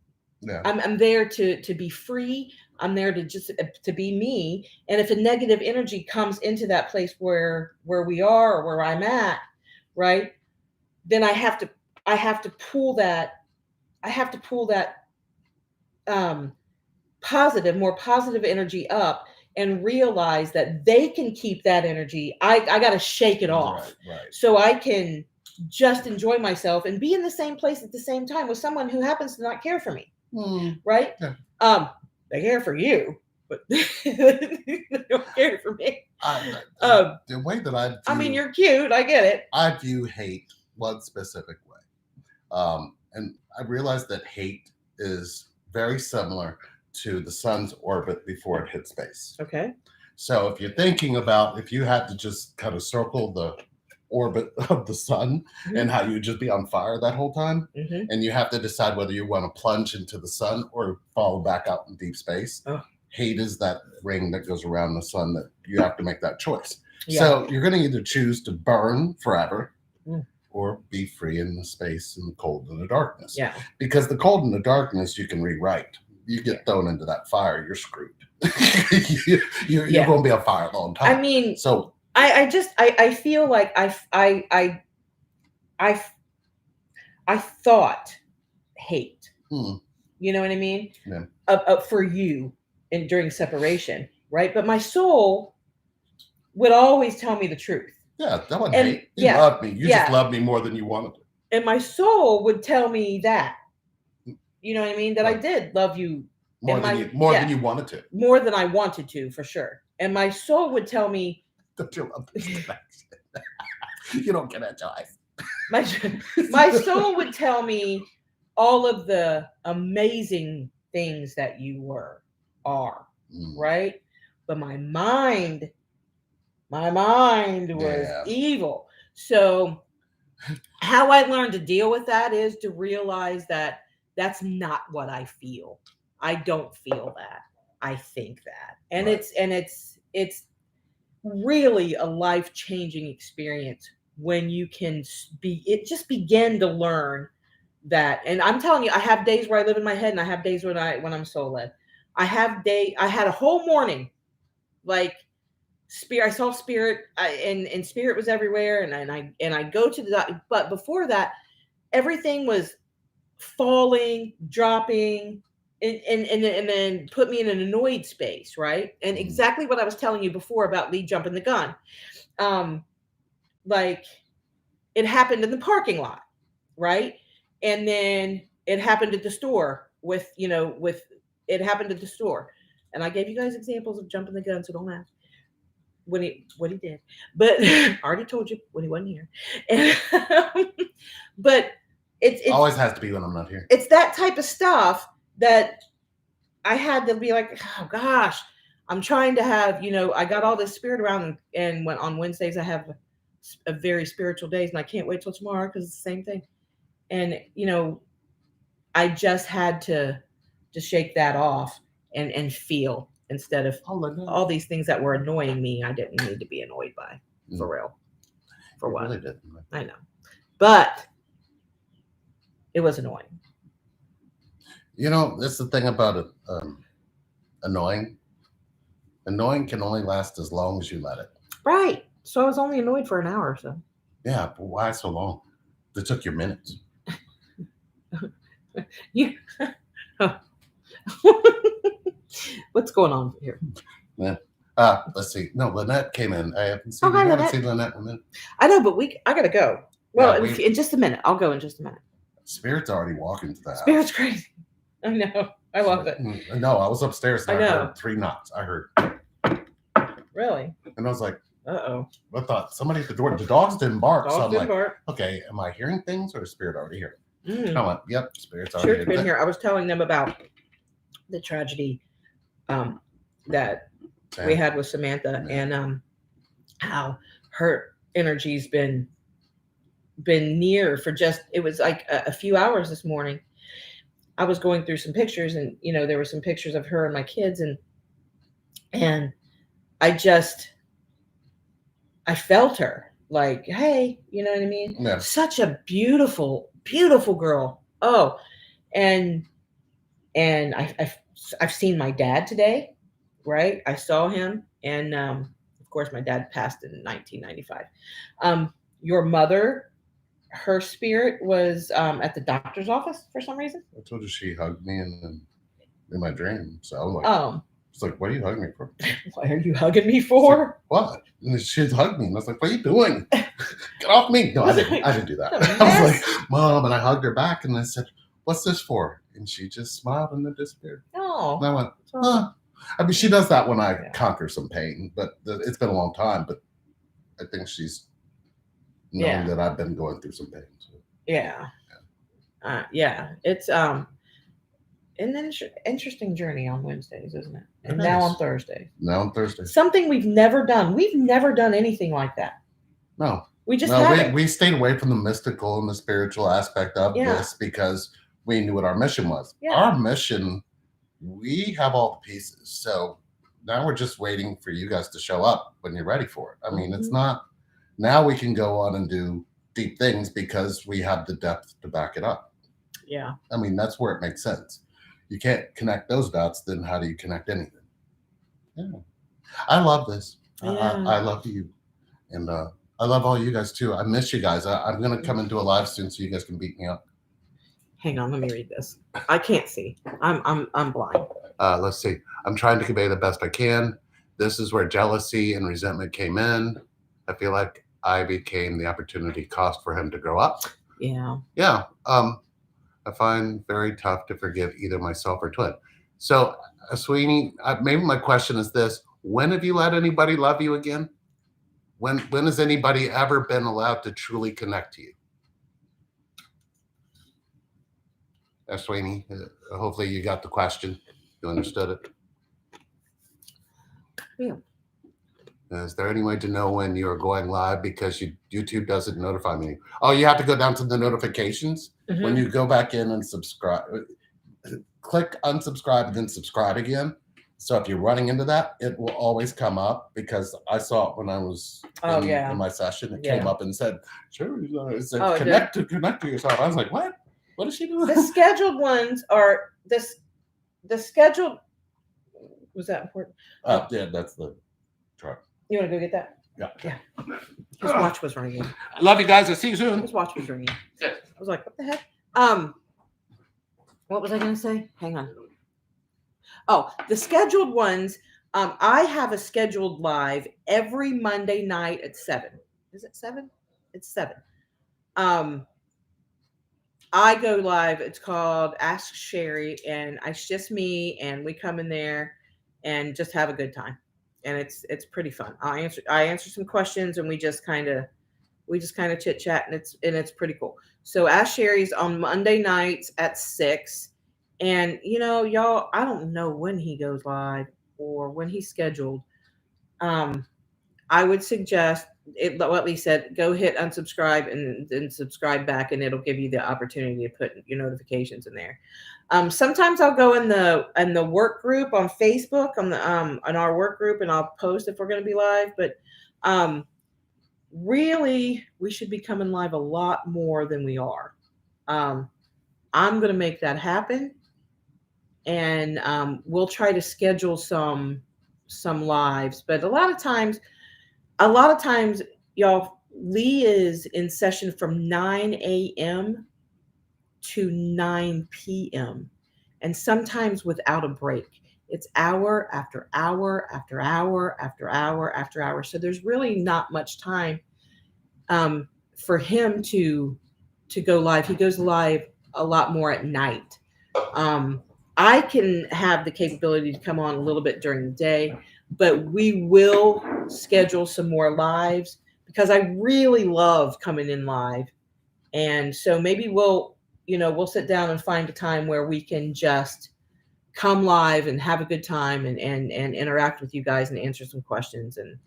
I'm there to be free. I'm there to be me. And if a negative energy comes into that place where we are or where I'm at, right, then I have to pull that more positive energy up and realize that they can keep that energy. I got to shake it off, right. So I can just enjoy myself and be in the same place at the same time with someone who happens to not care for me, right? Yeah. They care for you, but they don't care for me. The way that I mean, you're cute. I get it. I view hate one specific way. And I realized that hate is very similar to the sun's orbit before it hits space. Okay. So if you're thinking about if you had to just kind of circle the orbit of the sun and how you'd just be on fire that whole time, and you have to decide whether you want to plunge into the sun or fall back out in deep space. Hate is that ring that goes around the sun that you have to make that choice. So you're going to either choose to burn forever or be free in the space and the cold and the darkness. Because the cold and the darkness you can rewrite. You get thrown into that fire, you're screwed. You're going to be on fire a long time. I mean, so I feel like I I thought hate. Hmm. You know what I mean? Yeah. For you and during separation, right? But my soul would always tell me the truth. Yeah, that wasn't And hate. You loved me. You just loved me more than you wanted to. And my soul would tell me that. You know what I mean? That I did love you more than you wanted to. More than I wanted to, for sure. And my soul would tell me that you love this connection. You don't get that choice. My soul would tell me all of the amazing things that you are, right? But my mind was evil. So how I learned to deal with that is to realize that that's not what I feel. I don't feel that. I think that. And it's really a life-changing experience when you can just begin to learn that. And I'm telling you, I have days where I live in my head, and I have days when I'm soul led. I had a whole morning, like spirit. I saw spirit, and spirit was everywhere. And I go to the, but before that, everything was falling, dropping, and then put me in an annoyed space, right? And exactly what I was telling you before about Lee jumping the gun. Like it happened in the parking lot, right? And then it happened at the store with it happened at the store. And I gave you guys examples of jumping the gun, so don't ask what he did. But I already told you when he wasn't here. And, but it always has to be when I'm not here. It's that type of stuff that I had to be like, oh gosh, I'm trying to have, I got all this spirit around, and when on Wednesdays I have a very spiritual days, and I can't wait till tomorrow because it's the same thing. And I just had to shake that off and feel, instead of all these things that were annoying me. I didn't need to be annoyed by, for real. For what? Really didn't. I know, but it was annoying. That's the thing about it. Annoying. Annoying can only last as long as you let it. Right. So I was only annoyed for an hour or so. Yeah, but why so long? It took your minutes. What's going on here? Yeah. Let's see. No, Lynette came in. I haven't seen, Lynette in a minute. I know, but I gotta go. Well, in just a minute. I'll go in just a minute. Spirit's already walking to the house. Spirit's crazy. I know. I love it. No, I was upstairs and I heard 3 knocks. I heard. Really? And I was like, uh-oh. I thought somebody at the door. The dogs didn't bark. Dogs didn't bark. Okay, am I hearing things, or is Spirit already here? I went, yep, Spirit's already Spirit's been here. I was telling them about the tragedy that we had with Samantha, and how her energy's been near for it was like a few hours this morning. I was going through some pictures, and there were some pictures of her and my kids, and I felt her, like, hey, you know what I mean? Yeah. Such a beautiful, beautiful girl. Oh, and I've seen my dad today, right? I saw him, and of course my dad passed in 1995. Your mother, her spirit was at the doctor's office for some reason. I told you she hugged me in my dream. So I'm like, it's like, what are you hugging me for? What are you hugging me for? Like, what? And she hugged me, and I was like, what are you doing? Get off me. No, I didn't do that. I was like, Mom, and I hugged her back, and I said, what's this for? And she just smiled and then disappeared. Oh. And I went, huh. I mean, she does that when I conquer some pain, but it's been a long time. But I think she's knowing that I've been going through some pain. So. Yeah. It's an interesting journey on Wednesdays, isn't it? And now on Thursday. Something we've never done. We've never done anything like that. No. We just haven't. We stayed away from the mystical and the spiritual aspect of this because we knew what our mission was. Yeah. Our mission, we have all the pieces. So now we're just waiting for you guys to show up when you're ready for it. I mean, it's not, now we can go on and do deep things because we have the depth to back it up. Yeah. I mean, that's where it makes sense. You can't connect those dots, then how do you connect anything? Yeah. I love this. Yeah. I love you. And I love all you guys too. I miss you guys. I'm gonna come and do a live soon so you guys can beat me up. Hang on, let me read this. I can't see. I'm blind. Let's see. I'm trying to convey the best I can. This is where jealousy and resentment came in. I feel like I became the opportunity cost for him to grow up. Yeah. Yeah. I find very tough to forgive either myself or twin. So, Sweeney, maybe my question is this: when have you let anybody love you again? When has anybody ever been allowed to truly connect to you? Sweeney, hopefully you got the question. You understood it. Yeah. Is there any way to know when you're going live? Because YouTube doesn't notify me. Oh, you have to go down to the notifications. Mhm. When you go back in and subscribe, click unsubscribe and then subscribe again. So if you're running into that, it will always come up, because I saw it when I was in my session. It came up and said, "Sure, it said, connect to yourself." I was like, "What? What is she doing?" The scheduled ones are the scheduled. Was that important? Yeah, that's the truck. You want to go get that? Yeah. His watch was ringing. I love you guys. I'll see you soon. His watch was ringing. Yes. I was like, what the heck? What was I going to say? Hang on. Oh, the scheduled ones. I have a scheduled live every Monday night at 7. Is it 7? It's 7. I go live. It's called Ask Sherry, and it's just me, and we come in there and just have a good time. And it's pretty fun. I answer some questions, and we just kind of chit chat, and it's pretty cool. So Ask Sherry's on Monday nights at 6. And y'all, I don't know when he goes live or when he's scheduled. I would suggest what Lee said, go hit unsubscribe and then subscribe back, and it'll give you the opportunity to put your notifications in there. Sometimes I'll go in the work group on Facebook, on our work group, and I'll post if we're going to be live. But really, we should be coming live a lot more than we are. I'm going to make that happen, and we'll try to schedule some lives. But a lot of times, y'all, Lee is in session from 9 a.m. to 9 p.m. and sometimes without a break. It's hour after hour after hour after hour after hour. So there's really not much time for him to go live. He goes live a lot more at night. I can have the capability to come on a little bit during the day, but we will schedule some more lives because I really love coming in live. And so maybe we'll sit down and find a time where we can just come live and have a good time and interact with you guys and answer some questions. And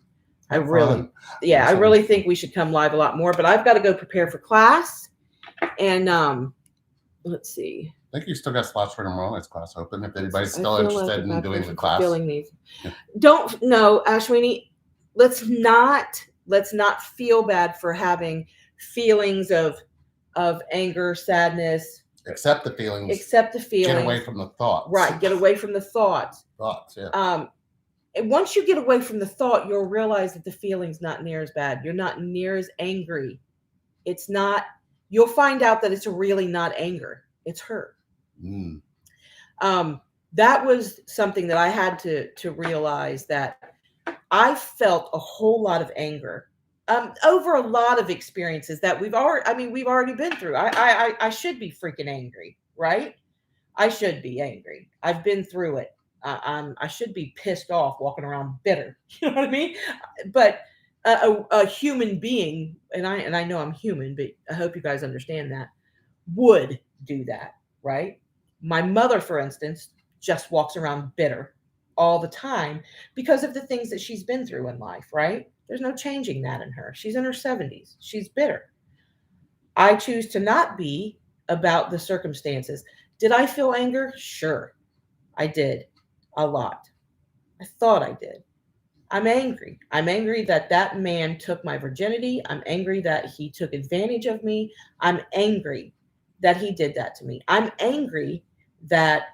I really think we should come live a lot more, but I've got to go prepare for class. And let's see. I think you still got slots for tomorrow night's class open if anybody's still interested in doing the class. These. Yeah. Don't know, Ashwini. Let's not feel bad for having feelings of anger, sadness. Accept the feelings. Get away from the thoughts. Right. Get away from the thoughts. Yeah. And once you get away from the thought, you'll realize that the feeling's not near as bad. You're not near as angry. It's not. You'll find out that it's really not anger. It's hurt. Mm. That was something that I had to realize, that I felt a whole lot of anger over a lot of experiences that we've already been through. I should be freaking angry, right? I should be angry. I've been through it. I should be pissed off, walking around bitter. You know what I mean? But a human being, and I know I'm human, but I hope you guys understand that, would do that, right? My mother, for instance, just walks around bitter all the time because of the things that she's been through in life, right? There's no changing that in her. She's in her 70s. She's bitter. I choose to not be about the circumstances. Did I feel anger? Sure, I did. A lot. I thought I did. I'm angry. I'm angry that man took my virginity. I'm angry that he took advantage of me. I'm angry that he did that to me. I'm angry that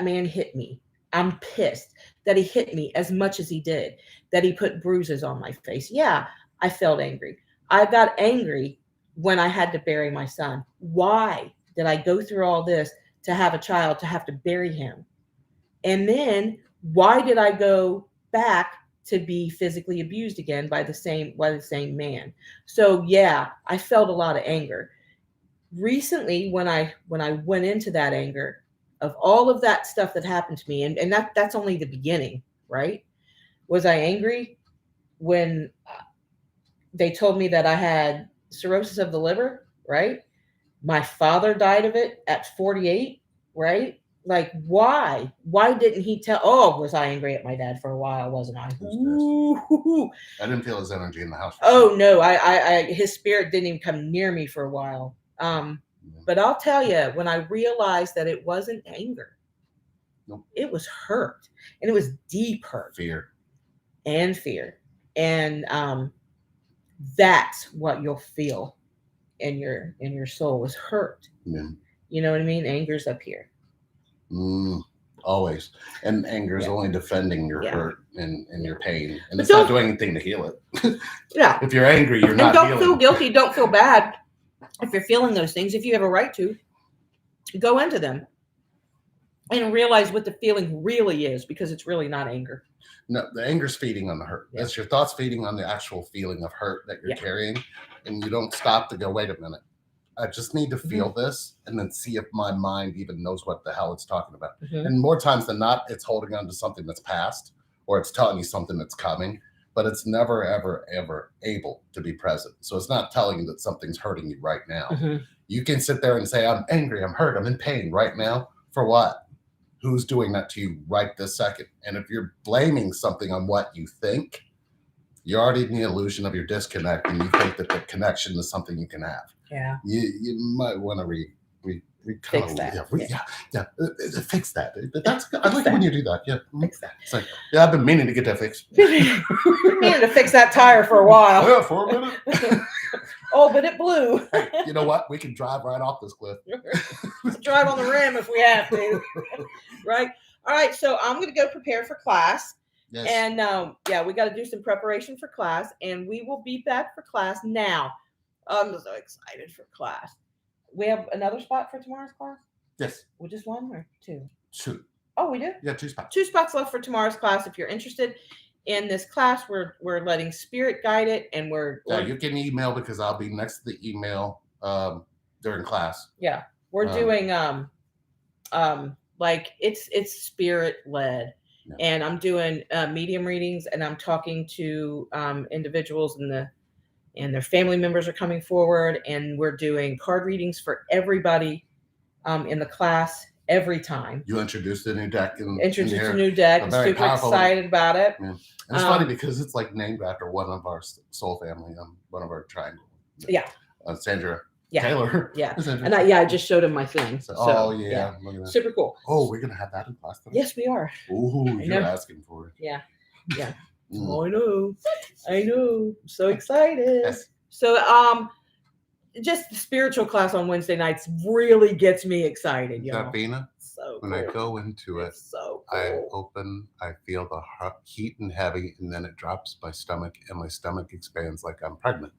man hit me. I'm pissed. that he hit me as much as he did, that he put bruises on my face. Yeah, I felt angry. I got angry when I had to bury my son. Why did I go through all this to have a child, to have to bury him? And then why did I go back to be physically abused again by the same man? So yeah, I felt a lot of anger. Recently, when I went into that anger of all of that stuff that happened to me, and that's only the beginning, right? Was I angry when they told me that I had cirrhosis of the liver, right? My father died of it at 48, right? Like, why? Why didn't he tell? Oh, was I angry at my dad for a while, wasn't I? Ooh. I didn't feel his energy in the house. Oh no, his spirit didn't even come near me for a while. But I'll tell you, when I realized that it wasn't anger, nope. It was hurt, and it was deep hurt, fear, and that's what you'll feel in your soul is hurt. Yeah. You know what I mean? Anger's up here. Always. And anger is only defending your hurt and your pain. And it's not doing anything to heal it. Yeah. If you're angry, you're not don't healing. Feel guilty. Don't feel bad. If you're feeling those things, if you have a right to, go into them and realize what the feeling really is, because it's really not anger. No, the anger's feeding on the hurt. Yeah. That's your thoughts feeding on the actual feeling of hurt that you're carrying. And you don't stop to go, wait a minute. I just need to feel this and then see if my mind even knows what the hell it's talking about. And more times than not, it's holding on to something that's past, or it's telling you something that's coming, but it's never, ever, ever able to be present. So it's not telling you that something's hurting you right now. You can sit there and say, I'm angry, I'm hurt, I'm in pain right now. For what? Who's doing that to you right this second? And if you're blaming something on what you think, you're already in the illusion of your disconnect, and you think that the connection is something you can have. Yeah. You might want to fix that. Fix that. That's I like when you do that. Yeah. Fix that. It's like, I've been meaning to get that fixed. Meaning to fix that tire for a while. Yeah, for a minute. Oh, but it blew. Hey, you know what? We can drive right off this cliff. Let's drive on the rim if we have to. Right? All right. So I'm going to go prepare for class. Yes. And we got to do some preparation for class, and we will be back for class now. I'm so excited for class. We have another spot for tomorrow's class? Yes. Well, just one or two? Two. Oh, we do? Yeah, 2 spots. 2 spots left for tomorrow's class. If you're interested in this class, we're letting Spirit guide it, and you can email, because I'll be next to the email during class. Yeah, we're doing like it's Spirit led. Yeah. And I'm doing medium readings, and I'm talking to individuals, and their family members are coming forward, and we're doing card readings for everybody in the class every time. You introduced a new deck. Introduced a new deck. I'm super excited about it. Yeah. And it's funny because it's like named after one of our soul family, one of our triangle. Yeah. Sandra. Taylor. Yeah. And I just showed him my thing. So, Look at that. Super cool. Oh, we're going to have that in class today? Yes, we are. Ooh, you're asking for it. Yeah. Oh, I know. I'm so excited. Yes. So, just the spiritual class on Wednesday nights really gets me excited, y'all. Sabina, so when I go into it, so cool. I feel the heat and heavy, and then it drops my stomach, and my stomach expands like I'm pregnant.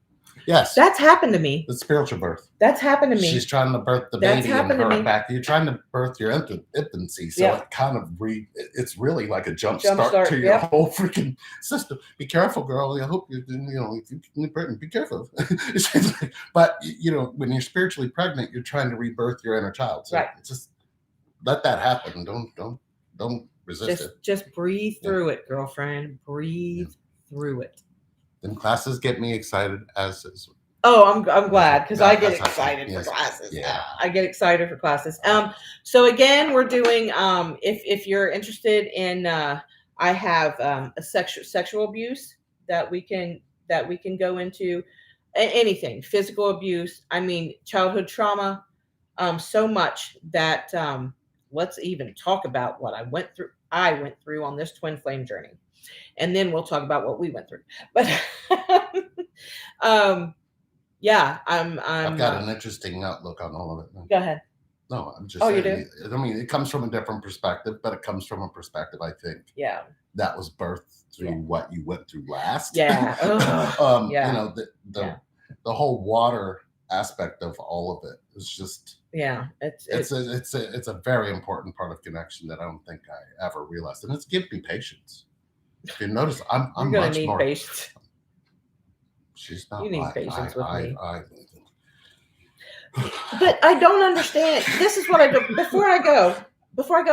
Yes. That's happened to me. The spiritual birth. That's happened to me. She's trying to birth the baby in her back. You're trying to birth your infancy. So it kind of it's really like a jump start to your whole freaking system. Be careful, girl. I hope if you're pregnant, be careful. But when you're spiritually pregnant, you're trying to rebirth your inner child. So just let that happen. Don't resist it. Just breathe through it, girlfriend. Breathe through it. Then classes get me excited, as is. Oh, I'm glad, because I get excited for classes. Yeah, I get excited for classes. So again, we're doing. If you're interested in, I have a sexual abuse that we can go into, anything, physical abuse. I mean, childhood trauma, so much that let's even talk about what I went through on this twin flame journey. And then we'll talk about what we went through. But I've got an interesting outlook on all of it. Go ahead. No, I'm just Oh, you saying. I mean, it comes from a different perspective, but it comes from a perspective, I think, Yeah. that was birthed through what you went through last. Yeah. Ugh. You know, the whole water aspect of all of it is just Yeah. it's a very important part of connection that I don't think I ever realized, and it's given me patience. If you notice, I'm You're gonna much need more. patience. She's not You need like patience with me. I But I don't understand. This is what I do. Before I go,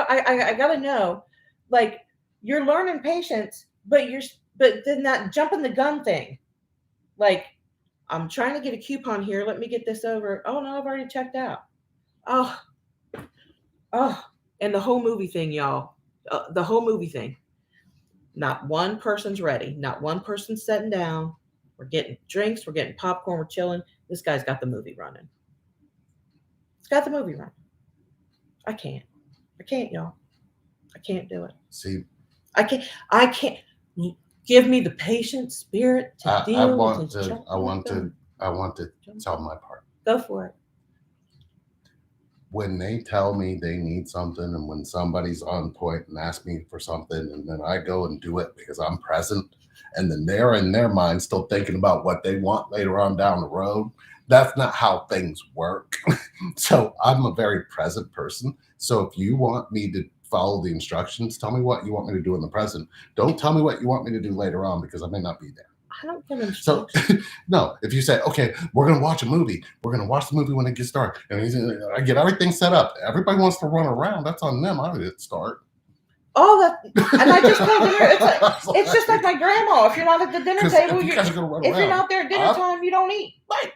I gotta know, like, you're learning patience, but then that jumping the gun thing. Like, I'm trying to get a coupon here. Let me get this over. Oh no, I've already checked out. Oh, and the whole movie thing, y'all. The whole movie thing. Not one person's ready. Not one person's sitting down. We're getting drinks. We're getting popcorn. We're chilling. This guy's got the movie running. It's got the movie running. I can't, y'all. I can't do it. see. I can't. Give me the patient spirit to deal I with want this. I want to tell my part. Go for it. When they tell me they need something, and when somebody's on point and asks me for something, and then I go and do it because I'm present, and then they're in their mind still thinking about what they want later on down the road. That's not how things work. So I'm a very present person. So if you want me to follow the instructions, tell me what you want me to do in the present. Don't tell me what you want me to do later on, because I may not be there. I don't give instructions. So, no, if you say, okay, we're going to watch a movie, we're going to watch the movie when it gets dark, and I get everything set up. Everybody wants to run around. That's on them. I didn't start. Oh, and I just told her it's just like my grandma. If you're not at the dinner table, if you're not there at dinner time, you don't eat. Right.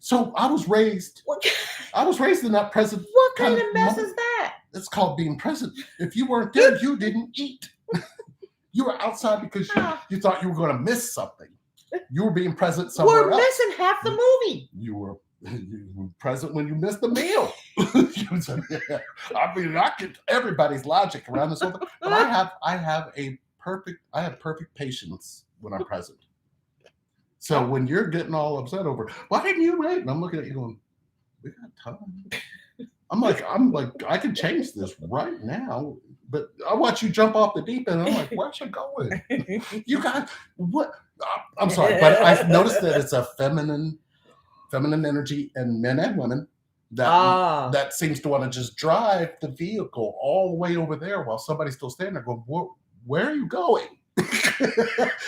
So I was raised in that present. What kind of mess is that? It's called being present. If you weren't there, you didn't eat. You were outside because you thought you were going to miss something. You were being present somewhere else. We're missing half the movie. You were present when you missed the meal. I mean, I get everybody's logic around this whole thing, but I have perfect patience when I'm present. So when you're getting all upset over, why didn't you wait? And I'm looking at you going, we got time. I'm like, I can change this right now, but I watch you jump off the deep end. And I'm like, where's you going? You got what? I'm sorry, but I've noticed that it's a feminine energy in men and women that seems to want to just drive the vehicle all the way over there while somebody's still standing there going, where are you going?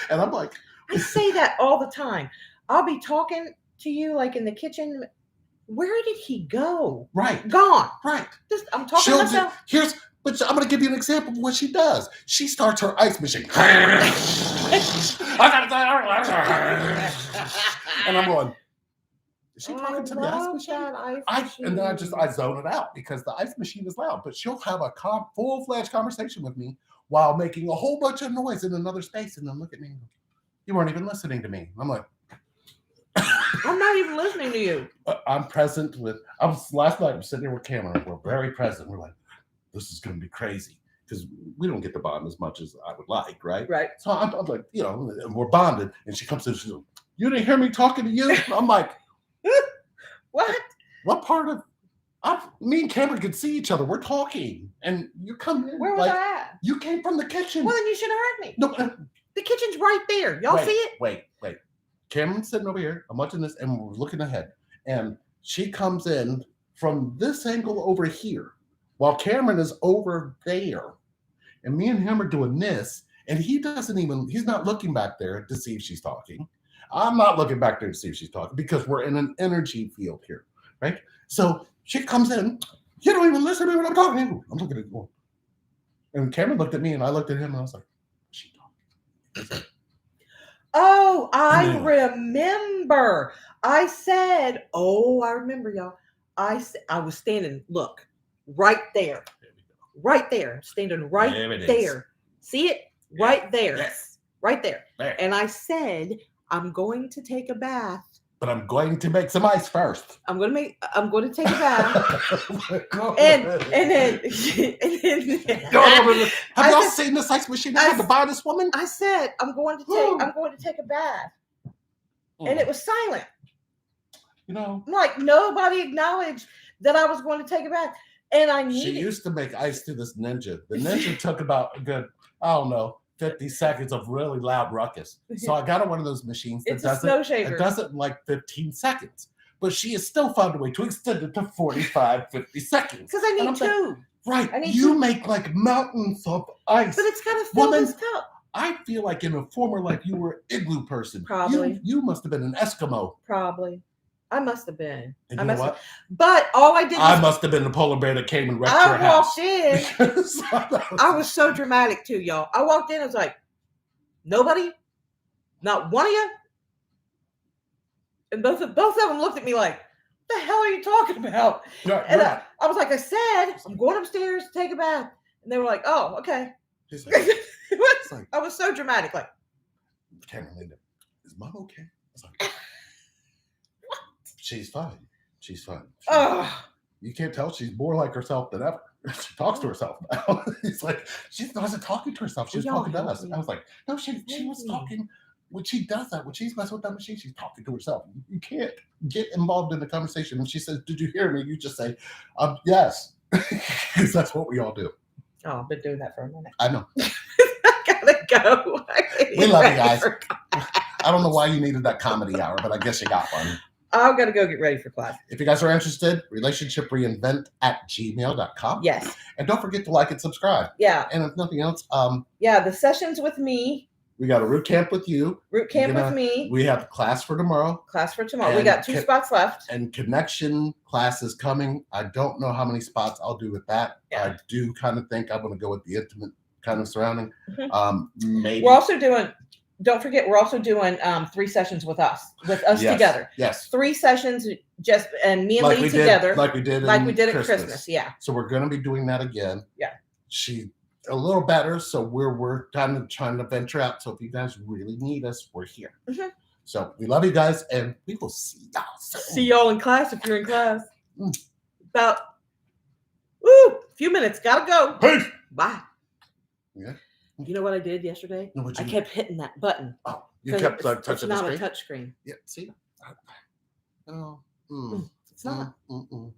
And I'm like, I say that all the time. I'll be talking to you like in the kitchen. Where did he go? Right. Gone. Right. I'm talking to myself. But I'm going to give you an example of what she does. She starts her ice machine. And I'm going, is she talking to the ice machine? And then I zone it out because the ice machine is loud. But she'll have a full-fledged conversation with me while making a whole bunch of noise in another space. And then look at me and go, you weren't even listening to me. I'm like, I'm not even listening to you. I'm present last night I'm sitting here with Cameron. We're very present. We're like, this is going to be crazy because we don't get to bond as much as I would like, right? Right. So I'm like, we're bonded. And she comes in and she's like, you didn't hear me talking to you? I'm like, what? What part of me and Cameron could see each other. We're talking. And you come in. Where was I at? You came from the kitchen. Well, then you should have heard me. No, the kitchen's right there. Y'all see it? Wait. Cameron's sitting over here. I'm watching this, and we're looking ahead. And she comes in from this angle over here, while Cameron is over there. And me and him are doing this, and he's not looking back there to see if she's talking. I'm not looking back there to see if she's talking because we're in an energy field here, right? So she comes in. You don't even listen to me when I'm talking to you. I'm looking at you. And Cameron looked at me, and I looked at him, and I was like, is she talking? Oh, I remember. I said, I remember, y'all. I was standing, look, right there. Right there. Standing right there. See it? Right there. Yes. Right there. And I said, I'm going to take a bath. But I'm going to make some ice first. I'm going to take a bath. and then have y'all seen this ice machine I had to buy this woman? I said, I'm going to take a bath. And it was silent. I'm like, nobody acknowledged that I was going to take a bath. And I She needed. used to make ice to this ninja. The ninja took about a good, I don't know, 50 seconds of really loud ruckus. So I got her one of those machines that It's a does snow it. shaver. It does it in like 15 seconds. But she has still found a way to extend it to 45, 50 seconds. Because I need two. Right. I need You two. make like mountains of ice. But it's got to fill Woman, this cup. I feel like in a former life you were an igloo person. Probably. You must have been an Eskimo. Probably. I must have been. And you know what? But all I did was. I must have been the polar bear that came and wrecked your I house. walked in. I was so dramatic too, y'all. I walked in. I was like, nobody, not one of you. And both of them looked at me like, "What the hell are you talking about?" Right, And right. I was like, "I said I'm going upstairs to take a bath," and they were like, "Oh, okay." She's like, I was so dramatic, like, Cameron, Linda, is Mom okay? I was like, she's fine. She's fine. "Oh, You can't tell she's more like herself than ever. She talks to herself now. It's like she wasn't talking to herself. She was Y'all talking to help us. me. I was like, no, she was Thank you. talking. When she does that, when she's messing with that machine, she's talking to herself. You can't get involved in the conversation. When she says, "Did you hear me?" You just say, "Yes," because that's what we all do. oh, I've been doing that for a minute. I know. I gotta go. We love you guys. I don't know why you needed that comedy hour, but I guess you got one. I've got to go get ready for class. If you guys are interested, relationshipreinvent@gmail.com. Yes. And don't forget to like and subscribe. Yeah. And if nothing else, Yeah. The sessions with me. we got a root camp with you. Root camp with me. We have class for tomorrow. Class for tomorrow. We And got 2 spots left. And connection class is coming. I don't know how many spots I'll do with that. Yeah. I do kind of think I'm going to go with the intimate kind of surrounding. Mm-hmm. Maybe. We're also doing, don't forget, we're also doing 3 sessions with us Yes, together. Yes. 3 sessions, just and me and Like Lee we together. did, like we did at Christmas. Christmas. Yeah. So we're going to be doing that again. Yeah. She a little better, so we're kind of trying to venture out. So if you guys really need us, we're here. Mm-hmm. So we love you guys, and we will see y'all soon. See y'all in class if you're in class. About a few minutes. Gotta go. Peace. Bye. Yeah. You know what I did yesterday? No, I kept hitting that button. Oh, you kept touching the It's not screen? a touch screen. Yeah. See. Oh. It's not. Mm-mm.